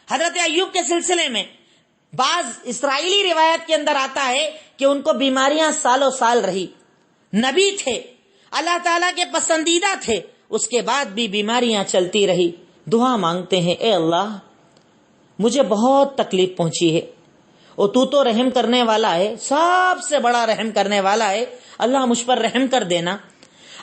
حضرت ایوب کے سلسلے میں بعض اسرائیلی روایت کے اندر آتا ہے کہ ان کو بیماریاں سالوں سال رہی. نبی تھے, اللہ تعالیٰ کے پسندیدہ تھے, اس کے بعد بھی بیماریاں چلتی رہی. دعا مانگتے ہیں, اے اللہ مجھے بہت تکلیف پہنچی ہے, اور تو رحم کرنے والا ہے, سب سے بڑا رحم کرنے والا ہے. اللہ مجھ پر رحم کر دینا,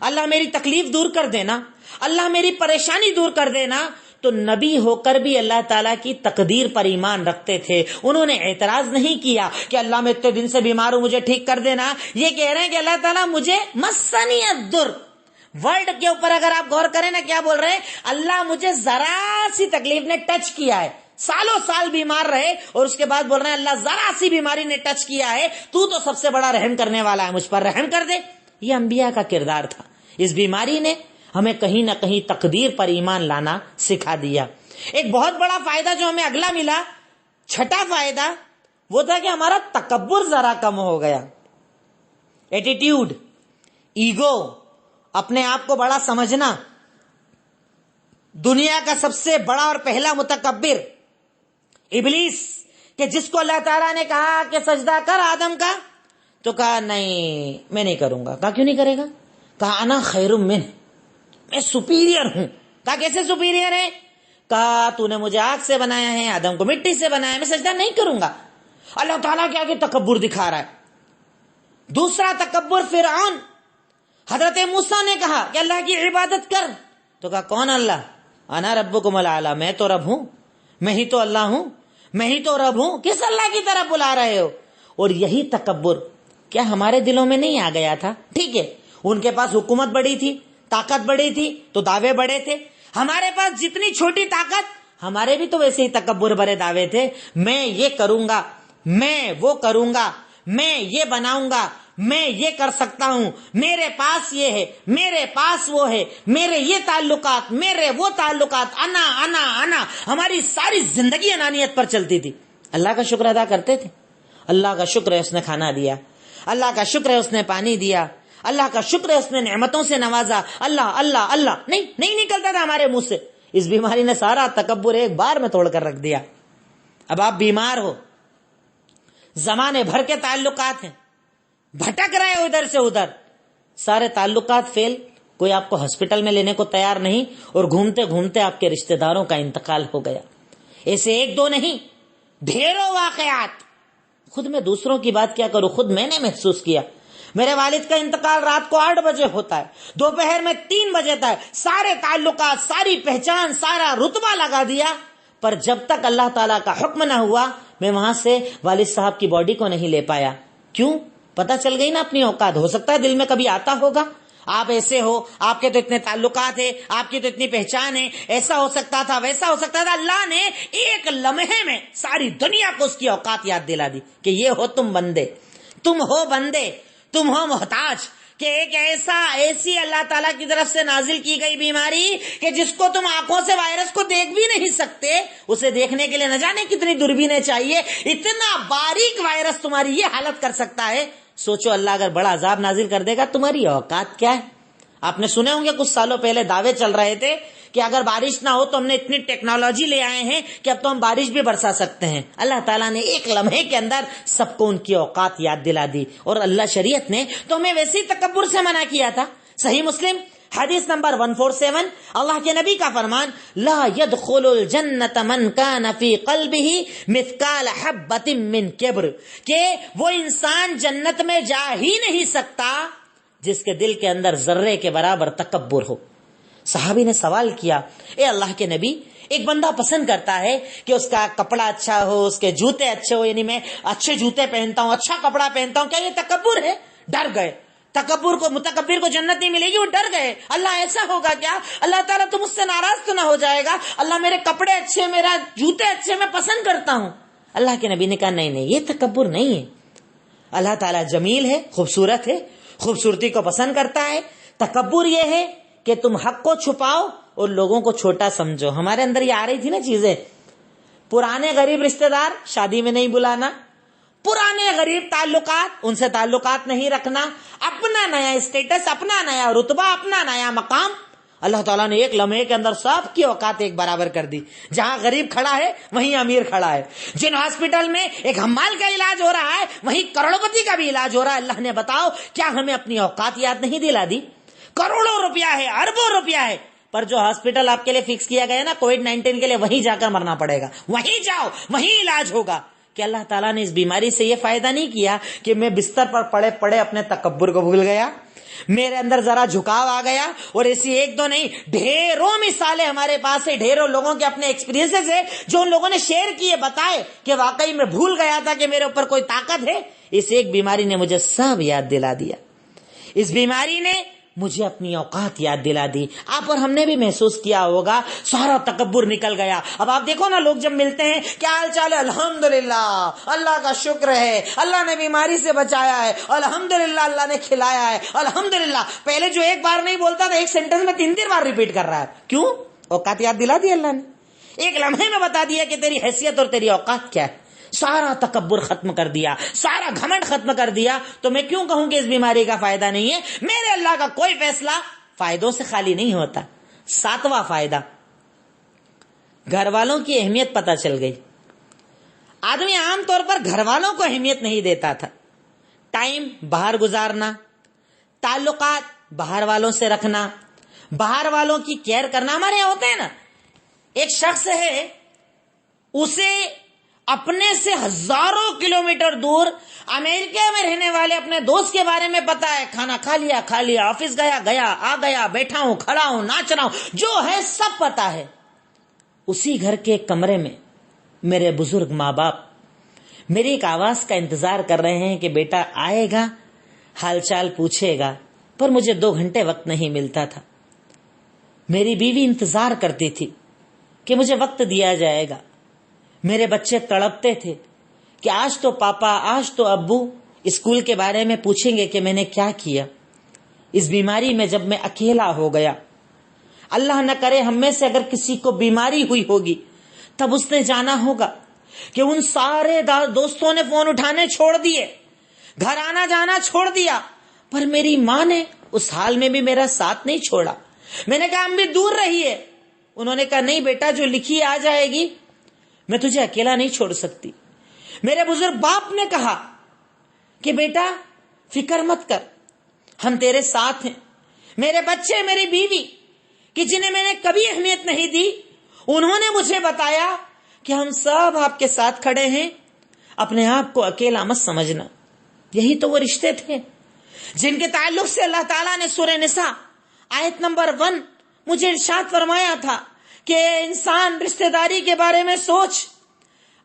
اللہ میری تکلیف دور کر دینا, اللہ میری پریشانی دور کر دینا. تو نبی ہو کر بھی اللہ تعالیٰ کی تقدیر پر ایمان رکھتے تھے. انہوں نے اعتراض نہیں کیا کہ اللہ میں اتنے دن سے بیمار ہوں, مجھے ٹھیک کر دینا. یہ کہہ رہے ہیں کہ اللہ تعالیٰ مجھے مسنی الضر, ورڈ کے اوپر اگر آپ غور کریں نا, کیا بول رہے ہیں, اللہ مجھے ذرا سی تکلیف نے ٹچ کیا ہے. سالوں سال بیمار رہے اور اس کے بعد بول رہے ہیں اللہ ذرا سی بیماری نے ٹچ کیا ہے, تو سب سے بڑا رحم کرنے والا ہے, مجھ پر رحم کر دے. یہ انبیاء کا کردار تھا. اس بیماری نے ہمیں کہیں نہ کہیں تقدیر پر ایمان لانا سکھا دیا. ایک بہت بڑا فائدہ جو ہمیں اگلا ملا, چھٹا فائدہ, وہ تھا کہ ہمارا تکبر ذرا کم ہو گیا. ایٹیٹیوڈ, ایگو, اپنے آپ کو بڑا سمجھنا. دنیا کا سب سے بڑا اور پہلا متکبر ابلیس, کہ جس کو اللہ تعالیٰ نے کہا کہ سجدہ کر آدم کا, تو کہا نہیں میں نہیں کروں گا. کہا کیوں نہیں کرے گا؟ کہا انا خیر منہ, میں سپیریئر ہوں. کہا کیسے سپیریئر ہے؟ کہا تو نے مجھے آگ سے بنایا ہے, آدم کو مٹی سے بنایا ہے, میں سجدہ نہیں کروں گا. اللہ تعالیٰ کے آگے تکبر دکھا رہا ہے. دوسرا تکبر فرعون. حضرت موسیٰ نے کہا کہ اللہ کی عبادت کر, تو کہا کون اللہ؟ انا ربکم الاعلی, میں تو رب ہوں, میں ہی تو اللہ ہوں, میں ہی تو رب ہوں. کس اللہ کی طرف بلا رہے ہو؟ اور یہی تکبر کیا ہمارے دلوں میں نہیں آ گیا تھا؟ ٹھیک ہے, ان کے پاس حکومت بڑی تھی, طاقت بڑی تھی, تو دعوے بڑے تھے. ہمارے پاس جتنی چھوٹی طاقت, ہمارے بھی تو ویسے ہی تکبر بڑے دعوے تھے. میں یہ کروں گا, میں وہ کروں گا, میں یہ بناؤں گا, میں یہ کر سکتا ہوں, میرے پاس یہ ہے, میرے پاس وہ ہے, میرے یہ تعلقات, میرے وہ تعلقات, انا انا انا. ہماری ساری زندگی انانیت پر چلتی تھی. اللہ کا شکر ادا کرتے تھے. اللہ کا شکر ہے اس نے کھانا دیا, اللہ کا شکر ہے اس نے پانی دیا, اللہ کا شکر ہے اس نے نعمتوں سے نوازا. اللہ اللہ اللہ نہیں نکلتا تھا ہمارے منہ سے. اس بیماری نے سارا تکبر ایک بار میں توڑ کر رکھ دیا. اب آپ بیمار ہو, زمانے بھر کے تعلقات ہیں, بھٹک رہے ہو ادھر سے ادھر, سارے تعلقات فیل, کوئی آپ کو ہاسپٹل میں لینے کو تیار نہیں, اور گھومتے گھومتے آپ کے رشتہ داروں کا انتقال ہو گیا. ایسے ایک دو نہیں, ڈھیروں واقعات. خود میں دوسروں کی بات کیا کروں, خود میں نے محسوس کیا. میرے والد کا انتقال رات کو 8 بجے ہوتا ہے, دوپہر میں 3 بجے تک سارے تعلقات, ساری پہچان, سارا رتبہ لگا دیا, پر جب تک اللہ تعالیٰ کا حکم نہ ہوا میں وہاں سے والد صاحب کی باڈی کو نہیں لے پایا. کیوں؟ پتہ چل گئی نا اپنی اوقات. ہو سکتا ہے دل میں کبھی آتا ہوگا, آپ ایسے ہو, آپ کے تو اتنے تعلقات ہیں, آپ کی تو اتنی پہچان ہے, ایسا ہو سکتا تھا, ویسا ہو سکتا تھا. اللہ نے ایک لمحے میں ساری دنیا کو اس کی اوقات یاد دلا دی کہ یہ ہو تم بندے, تم ہو بندے, تم ہو محتاج. کہ ایک ایسی اللہ تعالیٰ کی طرف سے نازل کی گئی بیماری کہ جس کو تم آنکھوں سے وائرس کو دیکھ بھی نہیں سکتے, اسے دیکھنے کے لیے نہ جانے کتنی دوربینیں چاہیے, اتنا باریک وائرس تمہاری یہ حالت کر سکتا ہے. سوچو اللہ اگر بڑا عذاب نازل کر دے گا, تمہاری اوقات کیا ہے. آپ نے سنے ہوں گے کچھ سالوں پہلے دعوے چل رہے تھے کہ اگر بارش نہ ہو تو ہم نے اتنی ٹیکنالوجی لے آئے ہیں کہ اب تو ہم بارش بھی برسا سکتے ہیں. اللہ تعالیٰ نے ایک لمحے کے اندر سب کو ان کی اوقات یاد دلا دی, اور اللہ شریعت نے تو ہمیں ویسے ہی تکبر سے منع کیا تھا. صحیح مسلم حدیث نمبر 147, اللہ کے نبی کا فرمان, لا يدخل الجنت من کان فی قلبہ مثقال حبۃ من کبر, کہ وہ انسان جنت میں جا ہی نہیں سکتا جس کے دل کے اندر ذرے کے برابر تکبر ہو. صحابی نے سوال کیا, اے اللہ کے نبی, ایک بندہ پسند کرتا ہے کہ اس کا کپڑا اچھا ہو, اس کے جوتے اچھے ہو, یعنی میں اچھے جوتے پہنتا ہوں, اچھا کپڑا پہنتا ہوں, کیا یہ تکبر ہے؟ ڈر گئے. متکبر کو جنت نہیں ملے گی, وہ ڈر گئے. اللہ ایسا ہوگا کیا؟ اللہ تعالیٰ تم مجھ سے ناراض تو نہ ہو جائے گا؟ اللہ میرے کپڑے اچھے, میرا جوتے اچھے, میں پسند کرتا ہوں. اللہ کے نبی نے کہا نہیں نہیں, یہ تکبر نہیں ہے. اللہ تعالیٰ جمیل ہے, خوبصورت ہے, خوبصورتی کو پسند کرتا ہے. تکبر یہ ہے کہ تم حق کو چھپاؤ اور لوگوں کو چھوٹا سمجھو. ہمارے اندر یہ آ رہی تھی نا چیزیں, پرانے غریب رشتہ دار شادی میں نہیں بلانا, پرانے غریب تعلقات ان سے تعلقات نہیں رکھنا, اپنا نیا اسٹیٹس, اپنا نیا رتبہ, اپنا نیا مقام. اللہ تعالیٰ نے ایک لمحے کے اندر سب کی اوقات ایک برابر کر دی. جہاں غریب کھڑا ہے وہیں امیر کھڑا ہے. جن ہاسپٹل میں ایک حمال کا علاج ہو رہا ہے وہیں کروڑپتی کا بھی علاج ہو رہا ہے. اللہ نے بتاؤ کیا ہمیں اپنی اوقات یاد نہیں دلا دی؟ کروڑوں روپیہ ہے, اربوں روپیہ ہے, پر جو ہاسپٹل آپ کے لیے فکس کیا گیا نا کووڈ-19 کے لیے, وہیں جا کر مرنا پڑے گا, وہیں جاؤ, وہیں علاج ہوگا. کہ اللہ تعالیٰ نے اس بیماری سے یہ فائدہ نہیں کیا کہ میں بستر پر پڑے پڑے اپنے تکبر کو بھول گیا, میرے اندر ذرا جھکاؤ آ گیا. اور ایسی ایک دو نہیں, ڈھیروں مثالیں ہمارے پاس ہے, ڈھیروں لوگوں کے اپنے ایکسپیرینسز ہے جو ان لوگوں نے شیئر کیے, بتائے کہ واقعی میں بھول گیا تھا کہ میرے اوپر کوئی طاقت ہے. اس ایک بیماری نے مجھے سب یاد دلا دیا. اس بیماری نے مجھے اپنی اوقات یاد دلا دی. آپ اور ہم نے بھی محسوس کیا ہوگا, سارا تکبر نکل گیا. اب آپ دیکھو نا, لوگ جب ملتے ہیں, کیا حال چال ہے؟ الحمدللہ, اللہ کا شکر ہے, اللہ نے بیماری سے بچایا ہے, الحمدللہ, اللہ نے کھلایا ہے, الحمدللہ. پہلے جو ایک بار نہیں بولتا تھا, ایک سینٹنس میں 3 بار ریپیٹ کر رہا ہے. کیوں؟ اوقات یاد دلا دی اللہ نے, ایک لمحے میں بتا دیا کہ تیری حیثیت اور تیری اوقات کیا ہے. سارا تکبر ختم کر دیا, سارا گھمنڈ ختم کر دیا. تو میں کیوں کہوں کہ اس بیماری کا فائدہ نہیں ہے؟ میرے اللہ کا کوئی فیصلہ فائدوں سے خالی نہیں ہوتا. 7واں فائدہ, گھر والوں کی اہمیت پتہ چل گئی. آدمی عام طور پر گھر والوں کو اہمیت نہیں دیتا تھا. ٹائم باہر گزارنا, تعلقات باہر والوں سے رکھنا, باہر والوں کی کیئر کرنا. ہمارے یہاں ہوتا ہے نا, ایک شخص ہے, اسے اپنے سے ہزاروں کلومیٹر دور امریکہ میں رہنے والے اپنے دوست کے بارے میں پتا ہے, کھانا کھا لیا, آفس گیا, آ گیا, بیٹھا ہوں, کھڑا ہوں, ناچ رہا ہوں, جو ہے سب پتا ہے. اسی گھر کے کمرے میں میرے بزرگ ماں باپ میری ایک آواز کا انتظار کر رہے ہیں کہ بیٹا آئے گا, حال چال پوچھے گا, پر مجھے 2 گھنٹے وقت نہیں ملتا تھا. میری بیوی انتظار کرتی تھی کہ مجھے وقت دیا جائے گا. میرے بچے تڑپتے تھے کہ آج تو پاپا, آج تو ابو اسکول کے بارے میں پوچھیں گے کہ میں نے کیا کیا. اس بیماری میں جب میں اکیلا ہو گیا, اللہ نہ کرے ہم میں سے اگر کسی کو بیماری ہوئی ہوگی, تب اس نے جانا ہوگا کہ ان سارے دوستوں نے فون اٹھانے چھوڑ دیے, گھر آنا جانا چھوڑ دیا, پر میری ماں نے اس حال میں بھی میرا ساتھ نہیں چھوڑا. میں نے کہا ہم بھی دور رہیے, انہوں نے کہا نہیں بیٹا جو لکھی آ جائے گی، میں تجھے اکیلا نہیں چھوڑ سکتی۔ میرے بزرگ باپ نے کہا کہ بیٹا فکر مت کر، ہم تیرے ساتھ ہیں۔ میرے بچے، میری بیوی کہ جنہیں میں نے کبھی اہمیت نہیں دی، انہوں نے مجھے بتایا کہ ہم سب آپ کے ساتھ کھڑے ہیں، اپنے آپ کو اکیلا مت سمجھنا۔ یہی تو وہ رشتے تھے جن کے تعلق سے اللہ تعالیٰ نے سورہ نساء آیت نمبر 1 مجھے ارشاد فرمایا تھا کہ انسان رشتہ داری کے بارے میں سوچ،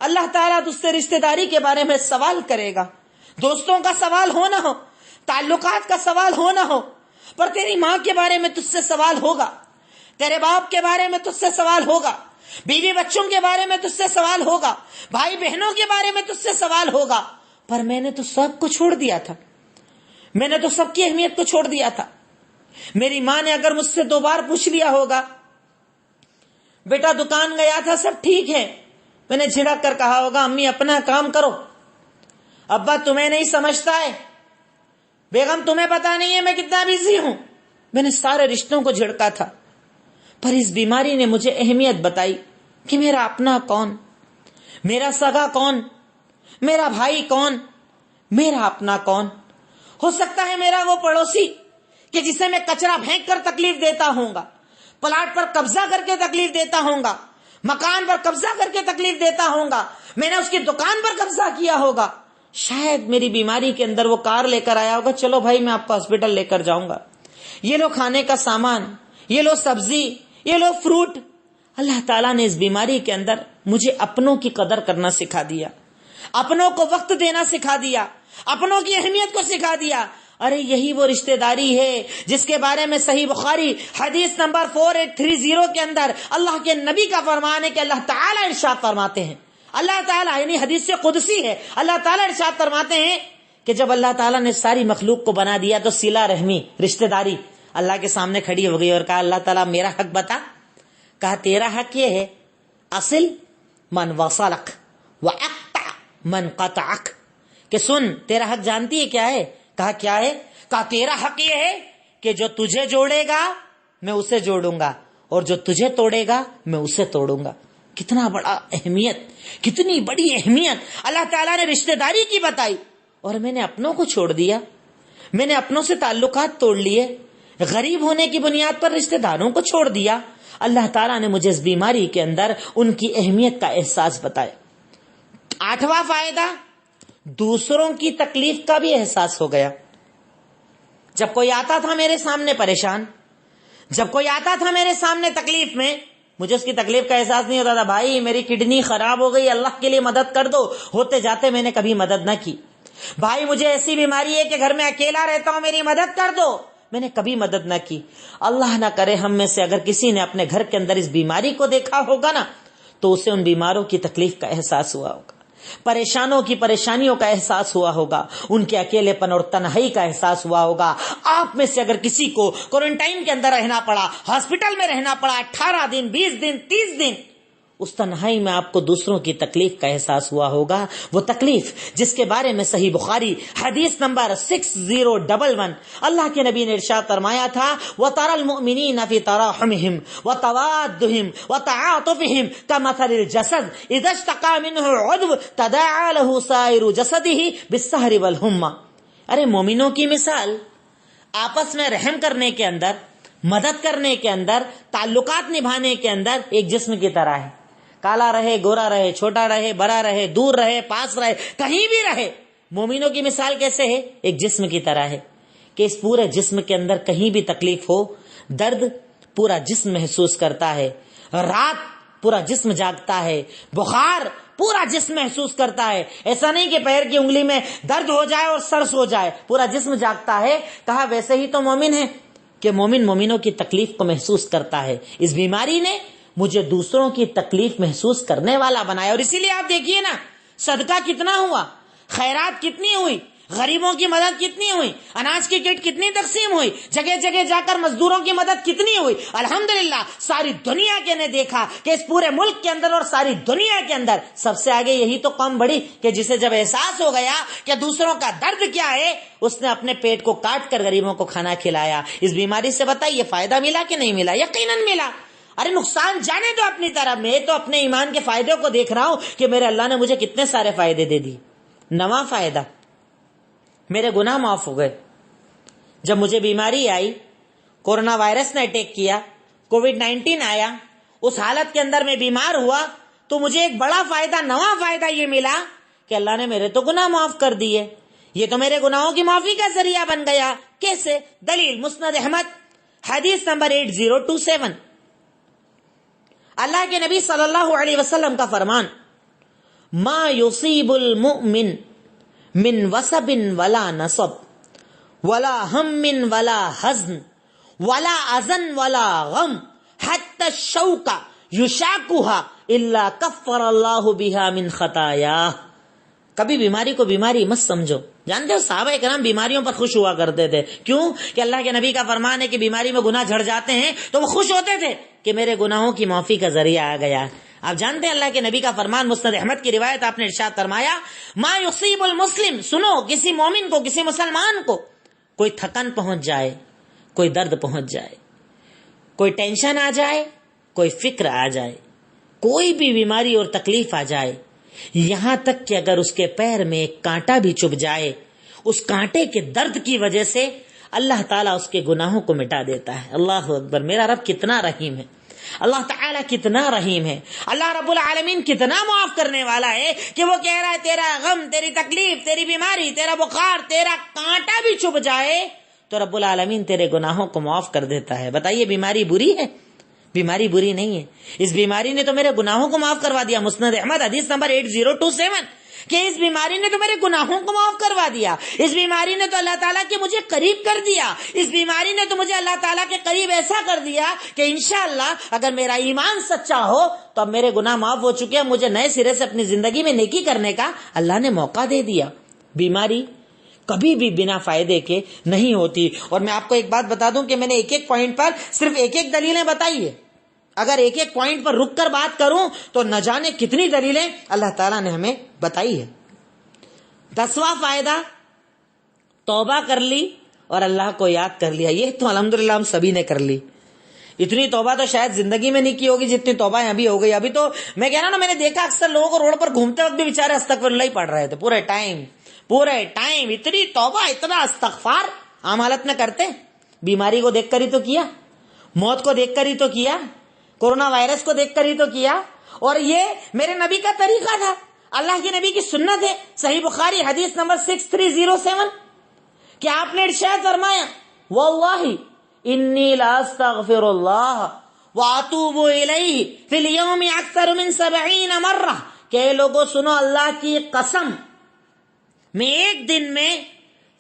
اللہ تعالیٰ تجھ سے رشتہ داری کے بارے میں سوال کرے گا۔ دوستوں کا سوال ہو نہ ہو، تعلقات کا سوال ہو نہ ہو، پر تیری ماں کے بارے میں تجھ سے سوال ہوگا، تیرے باپ کے بارے میں تجھ سے سوال ہوگا، بیوی بچوں کے بارے میں تجھ سے سوال ہوگا، بھائی بہنوں کے بارے میں تجھ سے سوال ہوگا۔ پر میں نے تو سب کو چھوڑ دیا تھا، میں نے تو سب کی اہمیت کو چھوڑ دیا تھا۔ میری ماں نے اگر مجھ سے 2 بار پوچھ لیا ہوگا، بیٹا دکان گیا تھا سب ٹھیک ہے، میں نے جھڑک کر کہا ہوگا امی اپنا کام کرو، ابا تمہیں نہیں سمجھتا ہے، بیگم تمہیں پتا نہیں ہے میں کتنا بزی ہوں۔ میں نے سارے رشتوں کو جھڑکا تھا، پر اس بیماری نے مجھے اہمیت بتائی کہ میرا اپنا کون، میرا سگا کون، میرا بھائی کون، میرا اپنا کون۔ ہو سکتا ہے میرا وہ پڑوسی کہ جسے میں کچرا پھینک کر تکلیف دیتا ہوں گا، پلاٹ پر قبضہ کر کے تکلیف دیتا ہوں گا، مکان پر قبضہ کر کے تکلیف دیتا ہوں گا، میں نے اس کی دکان پر قبضہ کیا ہوگا، شاید میری بیماری کے اندر وہ کار لے کر آیا ہوگا، چلو بھائی میں آپ کو ہاسپٹل لے کر جاؤں گا، یہ لو کھانے کا سامان، یہ لو سبزی، یہ لو فروٹ۔ اللہ تعالیٰ نے اس بیماری کے اندر مجھے اپنوں کی قدر کرنا سکھا دیا، اپنوں کو وقت دینا سکھا دیا، اپنوں کی اہمیت کو سکھا دیا۔ ارے یہی وہ رشتہ داری ہے جس کے بارے میں صحیح بخاری حدیث نمبر 4830 کے اندر اللہ کے نبی کا فرمان ہے کہ اللہ تعالیٰ ارشاد فرماتے ہیں، اللہ تعالیٰ یعنی حدیث قدسی ہے، اللہ تعالیٰ ارشاد فرماتے ہیں کہ جب اللہ تعالیٰ نے ساری مخلوق کو بنا دیا تو صلہ رحمی، رشتہ داری اللہ کے سامنے کھڑی ہو گئی اور کہا اللہ تعالیٰ میرا حق بتا۔ کہا تیرا حق یہ ہے اصل من وصلک واقطع من قطعک، کہ سن تیرا حق جانتی ہے کیا ہے؟ کہا کیا ہے؟ کہا تیرا حق یہ ہے کہ جو تجھے جوڑے گا میں اسے جوڑوں گا اور جو تجھے توڑے گا میں اسے توڑوں گا۔ کتنا بڑا اہمیت، کتنی بڑی اہمیت اللہ تعالیٰ نے رشتہ داری کی بتائی، اور میں نے اپنوں کو چھوڑ دیا، میں نے اپنوں سے تعلقات توڑ لیے، غریب ہونے کی بنیاد پر رشتہ داروں کو چھوڑ دیا۔ اللہ تعالیٰ نے مجھے اس بیماری کے اندر ان کی اہمیت کا احساس بتایا۔ 8واں فائدہ، دوسروں کی تکلیف کا بھی احساس ہو گیا۔ جب کوئی آتا تھا میرے سامنے پریشان، جب کوئی آتا تھا میرے سامنے تکلیف میں، مجھے اس کی تکلیف کا احساس نہیں ہوتا تھا، بھائی میری کڈنی خراب ہو گئی اللہ کے لیے مدد کر دو، ہوتے جاتے میں نے کبھی مدد نہ کی۔ بھائی مجھے ایسی بیماری ہے کہ گھر میں اکیلا رہتا ہوں میری مدد کر دو، میں نے کبھی مدد نہ کی۔ اللہ نہ کرے ہم میں سے اگر کسی نے اپنے گھر کے اندر اس بیماری کو دیکھا ہوگا نا تو اسے ان بیماروں کی تکلیف کا احساس ہوا ہوگا، پریشانوں کی پریشانیوں کا احساس ہوا ہوگا، ان کے اکیلے پن اور تنہائی کا احساس ہوا ہوگا۔ آپ میں سے اگر کسی کو کوارنٹائن کے اندر رہنا پڑا، ہاسپٹل میں رہنا پڑا 18 دن 20 دن 30 دن، اس تنہائی میں آپ کو دوسروں کی تکلیف کا احساس ہوا ہوگا، وہ تکلیف جس کے بارے میں صحیح بخاری حدیث نمبر 6011 اللہ کے نبی نے ارشاد فرمایا تھا وَتَرَى الْمُؤْمِنِينَ فِي تَرَاحُمِهِمْ وَتَوَادُّهِمْ وَتَعَاطُفِهِمْ كَمَثَلِ الْجَسَدِ إِذَا اشْتَكَى مِنْهُ عُضْوٌ تَدَاعَى لَهُ سَائِرُ جَسَدِهِ بِالسَّهْرِ وَالْحُمَّى۔ ارے مومنوں کی مثال آپس میں رحم کرنے کے اندر، مدد کرنے کے اندر، تعلقات نبھانے کے اندر ایک جسم کی طرح ہے، کالا رہے گورا رہے، چھوٹا رہے بڑا رہے، دور رہے پاس رہے، کہیں بھی رہے۔ مومنوں کی مثال کیسے ہے؟ ایک جسم کی طرح ہے کہ اس پورے جسم کے اندر کہیں بھی تکلیف ہو، درد پورا جسم محسوس کرتا ہے، رات پورا جسم جاگتا ہے، بخار پورا جسم محسوس کرتا ہے۔ ایسا نہیں کہ پیر کی انگلی میں درد ہو جائے اور سر سو جائے، پورا جسم جاگتا ہے۔ کہا ویسے ہی تو مومن ہے کہ مومنوں کی تکلیف کو محسوس کرتا ہے۔ اس بیماری نے مجھے دوسروں کی تکلیف محسوس کرنے والا بنایا، اور اسی لیے آپ دیکھیے نا صدقہ کتنا ہوا، خیرات کتنی ہوئی، غریبوں کی مدد کتنی ہوئی، اناج کی کٹ کتنی تقسیم ہوئی، جگہ جگہ جا کر مزدوروں کی مدد کتنی ہوئی۔ الحمدللہ ساری دنیا کے نے دیکھا کہ اس پورے ملک کے اندر اور ساری دنیا کے اندر سب سے آگے یہی تو قوم بڑھی کہ جسے جب احساس ہو گیا کہ دوسروں کا درد کیا ہے، اس نے اپنے پیٹ کو کاٹ کر غریبوں کو کھانا کھلایا۔ اس بیماری سے بتائیے فائدہ ملا کہ نہیں ملا؟ یقیناً ملا۔ ارے نقصان جانے دو اپنی طرف، میں تو اپنے ایمان کے فائدوں کو دیکھ رہا ہوں کہ میرے اللہ نے مجھے کتنے سارے فائدے دے دی. نواں فائدہ، میرے گناہ معاف ہو گئے. جب مجھے بیماری آئی، کورونا وائرس نے اٹیک کیا، کووڈ-19 آیا، اس حالت کے اندر میں بیمار ہوا، تو مجھے ایک بڑا فائدہ، نواں فائدہ یہ ملا کہ اللہ نے میرے تو گناہ معاف کر دیے. یہ تو میرے گناہوں کی معافی کا ذریعہ بن گیا. کیسے؟ دلیل مسند احمد حدیث نمبر 8027. اللہ کے نبی صلی اللہ علیہ وسلم کا فرمان، ما یصیب المؤمن من وصب ولا نصب ولا ہم ولا حزن ولا اذن ولا غم حتى الشوکہ یشاکها الا کفر اللہ بها من خطایاہ. کبھی بیماری کو بیماری مت سمجھو. جانتے ہو صحابہ کرام بیماریوں پر خوش ہوا کرتے تھے. کیوں؟ کہ اللہ کے نبی کا فرمان ہے کہ بیماری میں گناہ جھڑ جاتے ہیں تو وہ خوش ہوتے تھے کہ میرے گناہوں کی معافی کا ذریعہ آ گیا. آپ جانتے ہیں اللہ کے نبی کا فرمان، مسند احمد کی روایت، آپ نے ارشاد فرمایا، ما یصیب المسلم، سنو، کسی مومن کو، کسی مسلمان کو کوئی تھکن پہنچ جائے، کوئی درد پہنچ جائے، کوئی ٹینشن آ جائے، کوئی فکر آ جائے، کوئی بھی بیماری اور تکلیف آ جائے، یہاں تک کہ اگر اس کے پیر میں ایک کانٹا بھی چبھ جائے، اس کانٹے کے درد کی وجہ سے اللہ تعالیٰ اس کے گناہوں کو مٹا دیتا ہے. اللہ اکبر! میرا رب کتنا رحیم ہے، اللہ تعالیٰ کتنا رحیم ہے، اللہ رب العالمین کتنا معاف کرنے والا ہے کہ وہ کہہ رہا ہے تیرا غم، تیری تکلیف، تیری بیماری، تیرا بخار، تیرا کانٹا بھی چبھ جائے تو رب العالمین تیرے گناہوں کو معاف کر دیتا ہے. بتائیے بیماری بری ہے؟ بیماری بری نہیں ہے. اس بیماری نے تو میرے گناہوں کو معاف کروا دیا. مسند احمد حدیث نمبر 8027 کہ اس بیماری نے تو میرے گناہوں کو معاف کروا دیا. اس بیماری نے تو اللہ تعالیٰ کے مجھے قریب کر دیا. اس بیماری نے تو مجھے اللہ تعالیٰ کے قریب ایسا کر دیا کہ انشاءاللہ اگر میرا ایمان سچا ہو تو اب میرے گناہ معاف ہو چکے ہیں. مجھے نئے سرے سے اپنی زندگی میں نیکی کرنے کا اللہ نے موقع دے دیا. بیماری کبھی بھی بنا فائدے کے نہیں ہوتی. اور میں آپ کو ایک بات بتا دوں کہ میں نے ایک ایک پوائنٹ پر صرف ایک ایک دلیلیں بتائی ہے. اگر ایک ایک پوائنٹ پر رک کر بات کروں تو نہ جانے کتنی دلیلیں اللہ تعالیٰ نے ہمیں بتائی ہے. 10واں فائدہ، توبہ کر لی اور اللہ کو یاد کر لیا. یہ تو الحمدللہ ہم سبھی نے کر لی. اتنی توبہ تو شاید زندگی میں نہیں کی ہوگی جتنی توبہ ابھی ہو گئی. ابھی تو میں کہہ رہا ہوں نا، میں نے دیکھا اکثر لوگوں کو روڈ پر گھومتے وقت بھی بیچارے استغفر اللہ ہی پڑھ رہے تھے پورے ٹائم. اتنی توبہ، اتنا استغفار عام حالت میں کرتے. بیماری کو دیکھ کر ہی تو کیا، موت کو دیکھ کر ہی تو کیا، کورونا وائرس کو دیکھ کر ہی تو کیا. اور یہ میرے نبی کا طریقہ تھا، اللہ کے نبی کی سنت ہے. صحیح بخاری حدیث نمبر 6307 کہ آپ نے ارشاد فرمایا، واللہ انی لا استغفر اللہ واتوب الیہ فی الیوم اکثر من 70 مرہ، کہ لوگوں سنو، اللہ کی قسم، میں ایک دن میں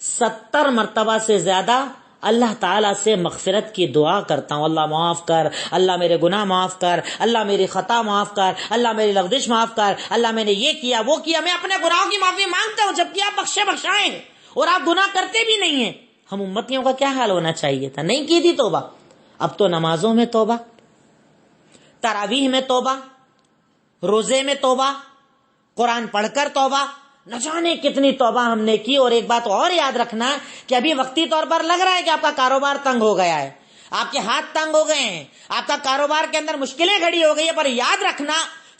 70 مرتبہ سے زیادہ اللہ تعالیٰ سے مغفرت کی دعا کرتا ہوں. اللہ معاف کر، اللہ میرے گناہ معاف کر، اللہ میری خطا معاف کر، اللہ میری لغزش معاف کر، اللہ میں نے یہ کیا وہ کیا. میں اپنے گناہوں کی معافی مانگتا ہوں جبکہ آپ بخشائیں اور آپ گناہ کرتے بھی نہیں ہیں. ہم امتیوں کا کیا حال ہونا چاہیے تھا؟ نہیں کی تھی توبہ. اب تو نمازوں میں توبہ، تراویح میں توبہ، روزے میں توبہ، قرآن پڑھ کر توبہ، نہ جانے کتنی توبہ ہم نے کی. اور ایک بات اور یاد رکھنا کہ ابھی وقتی طور پر لگ رہا ہے کہ آپ کا کاروبار تنگ ہو گیا ہے، آپ کے ہاتھ تنگ ہو گئے ہیں، آپ کا کاروبار کے اندر مشکلیں کھڑی ہو گئی ہے، پر یاد رکھنا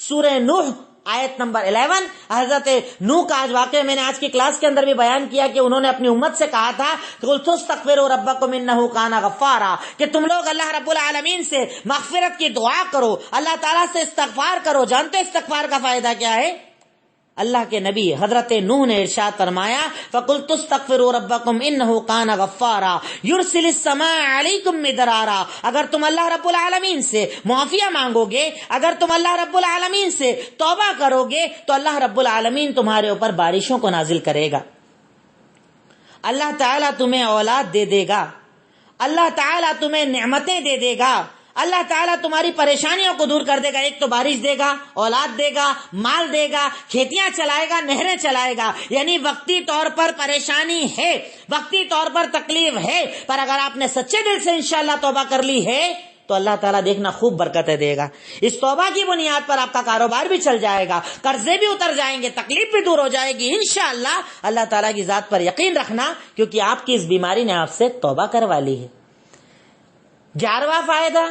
سورہ نوح آیت نمبر 11، حضرت نوح کا آج واقعہ میں نے آج کی کلاس کے اندر بھی بیان کیا کہ انہوں نے اپنی امت سے کہا تھا قُلْتُ اسْتَغْفِرُوا رَبَّكُمْ إِنَّهُ كَانَ غَفَّارًا، کہ تم لوگ اللہ رب العالمین سے مغفرت کی دعا کرو، اللہ تعالیٰ سے استغفار کرو. جانتے استغفار کا فائدہ کیا ہے؟ اللہ کے نبی حضرت نوح نے ارشاد فرمایا، فَقُلْتُ اسْتَغْفِرُوا رَبَّكُمْ إِنَّهُ كَانَ غَفَّارًا يُرْسِلِ السَّمَاءَ عَلَيْكُمْ مِدْرَارًا. اگر تم اللہ رب العالمین سے معافیہ مانگو گے، اگر تم اللہ رب العالمین سے توبہ کرو گے تو اللہ رب العالمین تمہارے اوپر بارشوں کو نازل کرے گا. اللہ تعالیٰ تمہیں اولاد دے دے گا، اللہ تعالیٰ تمہیں نعمتیں دے دے گا، اللہ تعالیٰ تمہاری پریشانیوں کو دور کر دے گا. ایک تو بارش دے گا، اولاد دے گا، مال دے گا، کھیتیاں چلائے گا، نہریں چلائے گا. یعنی وقتی طور پر پریشانی ہے، وقتی طور پر تکلیف ہے، پر اگر آپ نے سچے دل سے انشاءاللہ توبہ کر لی ہے تو اللہ تعالیٰ دیکھنا خوب برکتیں دے گا. اس توبہ کی بنیاد پر آپ کا کاروبار بھی چل جائے گا، قرضے بھی اتر جائیں گے، تکلیف بھی دور ہو جائے گی انشاءاللہ. اللہ تعالیٰ کی ذات پر یقین رکھنا کیونکہ آپ کی اس بیماری نے آپ سے توبہ کروا لی ہے. 11واں فائدہ،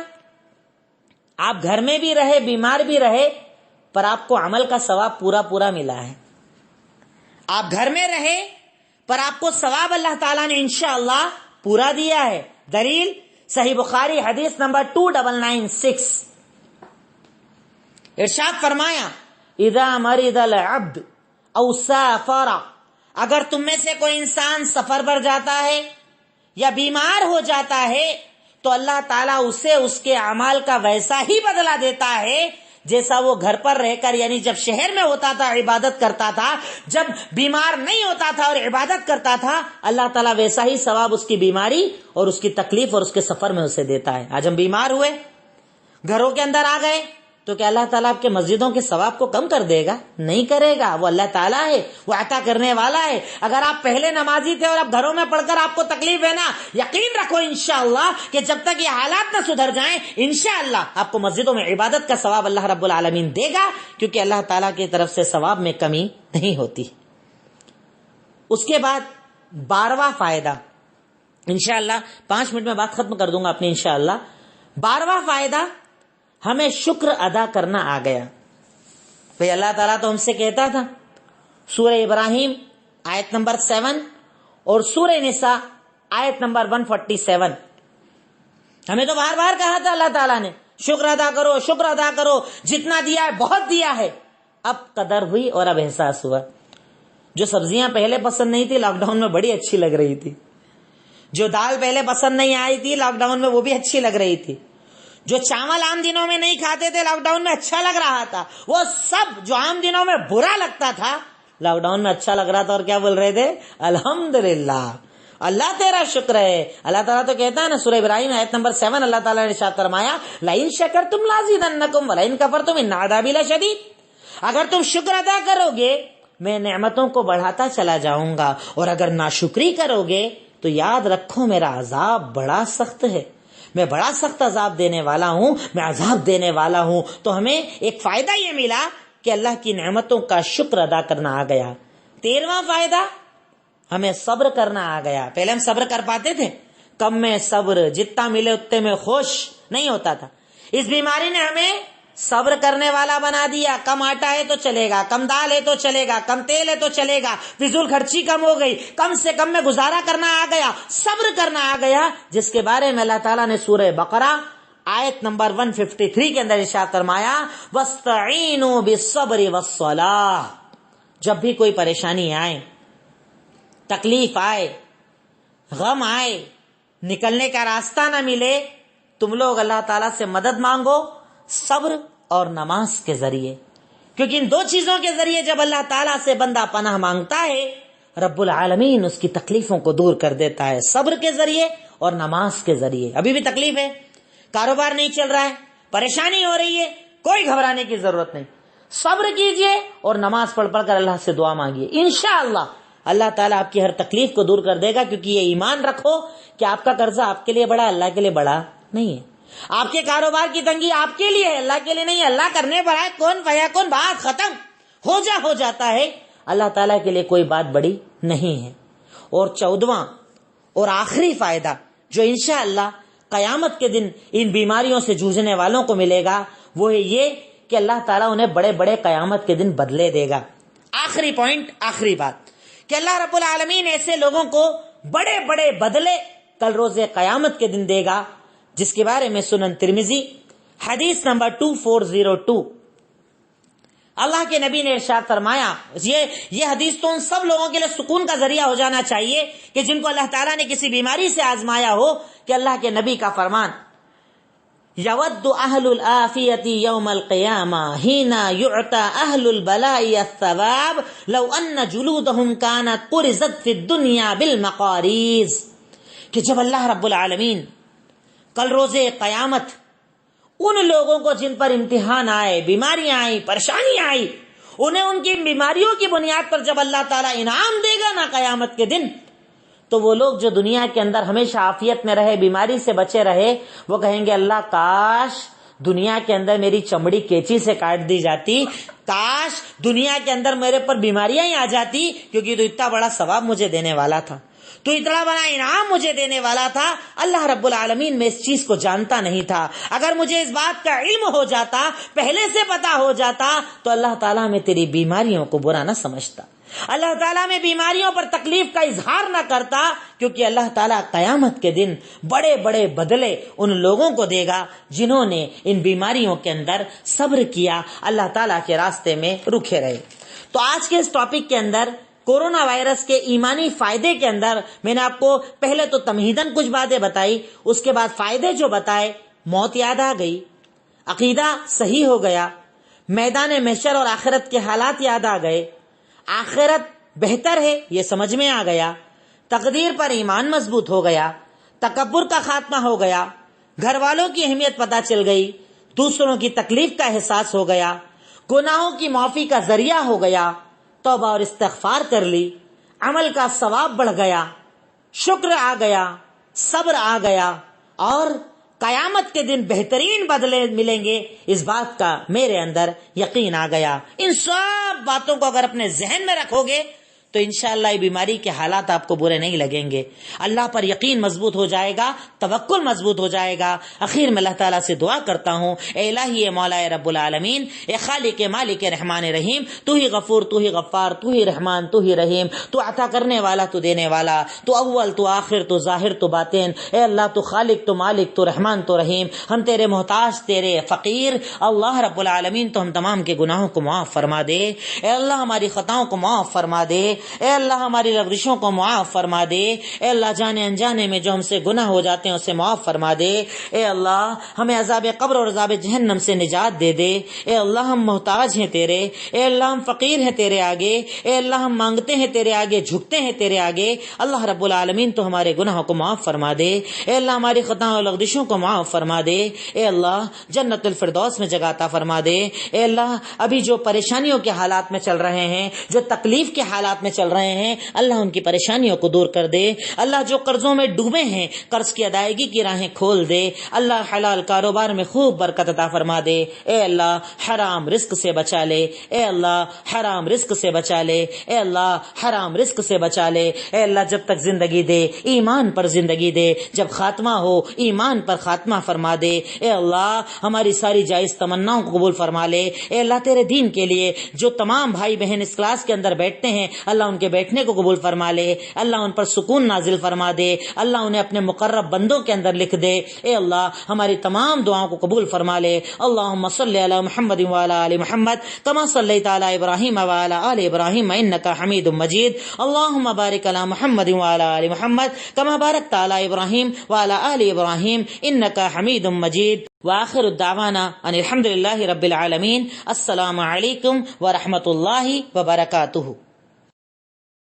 آپ گھر میں بھی رہے بیمار بھی رہے پر آپ کو عمل کا ثواب پورا پورا ملا ہے. آپ گھر میں رہے پر آپ کو ثواب اللہ تعالیٰ نے انشاءاللہ پورا دیا ہے. دلیل صحیح بخاری حدیث نمبر 2996. ارشاد فرمایا اذا مرض العبد او سافر، اگر تم میں سے کوئی انسان سفر پر جاتا ہے یا بیمار ہو جاتا ہے تو اللہ تعالیٰ اسے اس کے اعمال کا ویسا ہی بدلہ دیتا ہے جیسا وہ گھر پر رہ کر، یعنی جب شہر میں ہوتا تھا عبادت کرتا تھا، جب بیمار نہیں ہوتا تھا اور عبادت کرتا تھا، اللہ تعالیٰ ویسا ہی ثواب اس کی بیماری اور اس کی تکلیف اور اس کے سفر میں اسے دیتا ہے. آج ہم بیمار ہوئے، گھروں کے اندر آ گئے، تو کیا اللہ تعالیٰ آپ کے مسجدوں کے ثواب کو کم کر دے گا؟ نہیں کرے گا. وہ اللہ تعالیٰ ہے، وہ عطا کرنے والا ہے. اگر آپ پہلے نمازی تھے اور اب گھروں میں پڑھ کر آپ کو تکلیف ہے نا، یقین رکھو انشاءاللہ کہ جب تک یہ حالات نہ سدھر جائیں انشاءاللہ آپ کو مسجدوں میں عبادت کا ثواب اللہ رب العالمین دے گا، کیونکہ اللہ تعالیٰ کی طرف سے ثواب میں کمی نہیں ہوتی. اس کے بعد 12واں فائدہ، انشاءاللہ 5 منٹ میں بات ختم کر دوں گا اپنی انشاءاللہ. 12واں فائدہ، ہمیں شکر ادا کرنا آ گیا. بھئی اللہ تعالیٰ تو ہم سے کہتا تھا سورہ ابراہیم آیت نمبر 7 اور سورہ نساء آیت نمبر 147، ہمیں تو بار بار کہا تھا اللہ تعالیٰ نے شکر ادا کرو، شکر ادا کرو، جتنا دیا ہے بہت دیا ہے. اب قدر ہوئی اور اب احساس ہوا. جو سبزیاں پہلے پسند نہیں تھی لاک ڈاؤن میں بڑی اچھی لگ رہی تھی، جو دال پہلے پسند نہیں آئی تھی لاک ڈاؤن میں وہ بھی اچھی لگ رہی تھی، جو چاول عام دنوں میں نہیں کھاتے تھے لاک ڈاؤن میں اچھا لگ رہا تھا، وہ سب جو عام دنوں میں برا لگتا تھا لاک ڈاؤن میں اچھا لگ رہا تھا. اور کیا بول رہے تھے؟ الحمدللہ، اللہ تیرا شکر ہے. اللہ تعالیٰ تو کہتا ہے نا سورہ ابراہیم آیت نمبر 7، اللہ تعالیٰ نے ارشاد فرمایا لئن شکرتم لازیدنکم ولئن کفرتم ان عذابی لشدید. اگر تم شکر ادا کرو گے میں نعمتوں کو بڑھاتا چلا جاؤں گا، اور اگر ناشکری کرو گے تو یاد رکھو میرا عذاب بڑا سخت ہے، میں بڑا سخت عذاب دینے والا ہوں، میں عذاب دینے والا ہوں. تو ہمیں ایک فائدہ یہ ملا کہ اللہ کی نعمتوں کا شکر ادا کرنا آ گیا. 13واں فائدہ، ہمیں صبر کرنا آ گیا. پہلے ہم صبر کر پاتے تھے، کم میں صبر، جتنا ملے اتنے میں خوش نہیں ہوتا تھا. اس بیماری نے ہمیں صبر کرنے والا بنا دیا. کم آٹا ہے تو چلے گا، کم دال ہے تو چلے گا، کم تیل ہے تو چلے گا، فضول خرچی کم ہو گئی، کم سے کم میں گزارا کرنا آ گیا، صبر کرنا آ گیا، جس کے بارے میں اللہ تعالیٰ نے سورہ بقرہ آیت نمبر 153 کے اندر ارشاد فرمایا وَاسْتَعِینُوا بِالصَّبْرِ وَالصَّلَاةِ. جب بھی کوئی پریشانی آئے، تکلیف آئے، غم آئے، نکلنے کا راستہ نہ ملے، تم لوگ اللہ تعالیٰ سے مدد مانگو صبر اور نماز کے ذریعے. کیونکہ ان 2 چیزوں کے ذریعے جب اللہ تعالیٰ سے بندہ پناہ مانگتا ہے رب العالمین اس کی تکلیفوں کو دور کر دیتا ہے، صبر کے ذریعے اور نماز کے ذریعے. ابھی بھی تکلیف ہے، کاروبار نہیں چل رہا ہے، پریشانی ہو رہی ہے، کوئی گھبرانے کی ضرورت نہیں، صبر کیجئے اور نماز پڑھ پڑھ کر اللہ سے دعا مانگیے. انشاءاللہ اللہ تعالیٰ آپ کی ہر تکلیف کو دور کر دے گا. کیونکہ یہ ایمان رکھو کہ آپ کا قرضہ آپ کے لیے بڑا، اللہ کے لیے بڑا نہیں ہے. آپ کے کاروبار کی تنگی آپ کے لیے ہے، اللہ کے لیے نہیں ہے. اللہ کرنے پر ہے، کون فیکون، بات ختم، ہو جاتا ہے. اللہ تعالیٰ کے لیے کوئی بات بڑی نہیں ہے. اور 14واں اور آخری فائدہ جو انشاءاللہ قیامت کے دن ان بیماریوں سے جوجھنے والوں کو ملے گا وہ ہے یہ کہ اللہ تعالیٰ انہیں بڑے بڑے قیامت کے دن بدلے دے گا. آخری پوائنٹ، آخری بات کہ اللہ رب العالمین ایسے لوگوں کو بڑے بڑے بدلے کل روز قیامت کے دن دے گا، جس کے بارے میں سنن ترمذی حدیث نمبر 2402 اللہ کے نبی نے ارشاد فرمایا. یہ حدیث تو ان سب لوگوں کے لیے سکون کا ذریعہ ہو جانا چاہیے کہ جن کو اللہ تعالیٰ نے کسی بیماری سے آزمایا ہو، کہ اللہ کے نبی کا فرمان یود اہل العافیۃ یوم القیامہ حین یعطی اہل البلاء الثواب لو ان جلودہم کانت قرزت فی الدنیا بالمقاریض. کہ جب اللہ رب العالمین کل روز قیامت ان لوگوں کو جن پر امتحان آئے، بیماریاں آئی، پریشانی آئی، انہیں ان کی بیماریوں کی بنیاد پر جب اللہ تعالیٰ انعام دے گا نا قیامت کے دن، تو وہ لوگ جو دنیا کے اندر ہمیشہ عافیت میں رہے، بیماری سے بچے رہے، وہ کہیں گے اللہ کاش دنیا کے اندر میری چمڑی کینچی سے کاٹ دی جاتی، کاش دنیا کے اندر میرے پر بیماریاں ہی آ جاتی، کیونکہ تو اتنا بڑا ثواب مجھے دینے والا تھا. تو اتنا بڑا انعام مجھے دینے والا تھا، اللہ رب العالمین میں اس چیز کو جانتا نہیں تھا۔ اگر مجھے اس بات کا علم ہو جاتا، پہلے سے پتا ہو جاتا، تو اللہ تعالیٰ میں تیری بیماریوں کو برا نہ سمجھتا، اللہ تعالیٰ میں بیماریوں پر تکلیف کا اظہار نہ کرتا، کیونکہ اللہ تعالیٰ قیامت کے دن بڑے بڑے بدلے ان لوگوں کو دے گا جنہوں نے ان بیماریوں کے اندر صبر کیا، اللہ تعالیٰ کے راستے میں رکے رہے۔ تو آج کے اس ٹاپک کے اندر کورونا وائرس کے ایمانی فائدے کے اندر میں نے آپ کو پہلے تو تمہیداً کچھ باتیں بتائی، اس کے بعد فائدے جو بتائے، موت یاد آ گئی، عقیدہ صحیح ہو گیا، میدان محشر اور آخرت کے حالات یاد آ گئے، آخرت بہتر ہے یہ سمجھ میں آ گیا، تقدیر پر ایمان مضبوط ہو گیا، تکبر کا خاتمہ ہو گیا، گھر والوں کی اہمیت پتہ چل گئی، دوسروں کی تکلیف کا احساس ہو گیا، گناہوں کی معافی کا ذریعہ ہو گیا، توبہ اور استغفار کر لی، عمل کا ثواب بڑھ گیا، شکر آ گیا، صبر آ گیا، اور قیامت کے دن بہترین بدلے ملیں گے، اس بات کا میرے اندر یقین آ گیا۔ ان سب باتوں کو اگر اپنے ذہن میں رکھو گے تو انشاءاللہ یہ بیماری کے حالات آپ کو برے نہیں لگیں گے، اللہ پر یقین مضبوط ہو جائے گا، توکل مضبوط ہو جائے گا۔ اخیر میں اللہ تعالیٰ سے دعا کرتا ہوں، اے الہی، اے مولا رب العالمین، اے خالق مالک رحمان رحیم، تو ہی غفور، تو ہی غفار، تو ہی رحمان، تو ہی رحیم، تو عطا کرنے والا، تو دینے والا، تو اول، تو آخر، تو ظاہر، تو باطن، اے اللہ تو خالق، تو مالک، تو رحمان، تو رحیم، ہم تیرے محتاج، تیرے فقیر، اللہ رب العالمین تو ہم تمام کے گناہوں کو معاف فرما دے، اے اللہ ہماری خطاؤں کو معاف فرما دے، اے اللہ ہماری لغزشوں کو معاف فرما دے، اے اللہ جانے انجانے میں جو ہم سے گناہ ہو جاتے ہیں اسے معاف فرما دے، اے اللہ ہمیں عذاب قبر اور عذاب جہنم سے نجات دے دے، اے اللہ ہم محتاج ہیں تیرے، اے اللہ ہم فقیر ہیں تیرے آگے، اے اللہ ہم مانگتے ہیں تیرے آگے، جھکتے ہیں تیرے آگے، اللہ رب العالمین تو ہمارے گناہوں کو معاف فرما دے، اے اللہ ہماری خطاؤں اور لغزشوں کو معاف فرما دے، اے اللہ جنت الفردوس میں جگہ عطا فرما دے، اے اللہ ابھی جو پریشانیوں کے حالات میں چل رہے ہیں، جو تکلیف کے حالات میں چل رہے ہیں، اللہ ان کی پریشانیوں کو دور کر دے، اللہ جو قرضوں میں ڈوبے ہیں قرض کی ادائیگی کی راہیں کھول دے، اللہ حلال کاروبار میں خوب برکت عطا فرما دے، اے اللہ حرام رزق سے بچا لے، اے اللہ حرام رزق سے بچا لے، اے اللہ حرام رزق سے بچا لے، اے اللہ جب تک زندگی دے ایمان پر زندگی دے، جب خاتمہ ہو ایمان پر خاتمہ فرما دے، اے اللہ ہماری ساری جائز تمناؤں کو قبول فرما لے، اے اللہ تیرے دین کے لیے جو تمام بھائی بہن اس کلاس کے اندر بیٹھتے ہیں، اللہ ان کے بیٹھنے کو قبول فرما لے، اللہ ان پر سکون نازل فرما دے، اللہ انہیں اپنے مقرب بندوں کے اندر لکھ دے، اے اللہ ہماری تمام دعاؤں کو قبول فرما لے۔ اللہم صلی علی محمد وعلی آل محمد کما صلیت علی ابراہیم وعلی آل ابراہیم انک حمید مجید، اللہم بارک علی محمد وعلی آل محمد کما بارکت علی ابراہیم وعلی آل ابراہیم انک حمید مجید، وآخر الدعوانا ان الحمد للہ رب العالمین۔ السلام علیکم ورحمۃ اللہ وبرکاتہ۔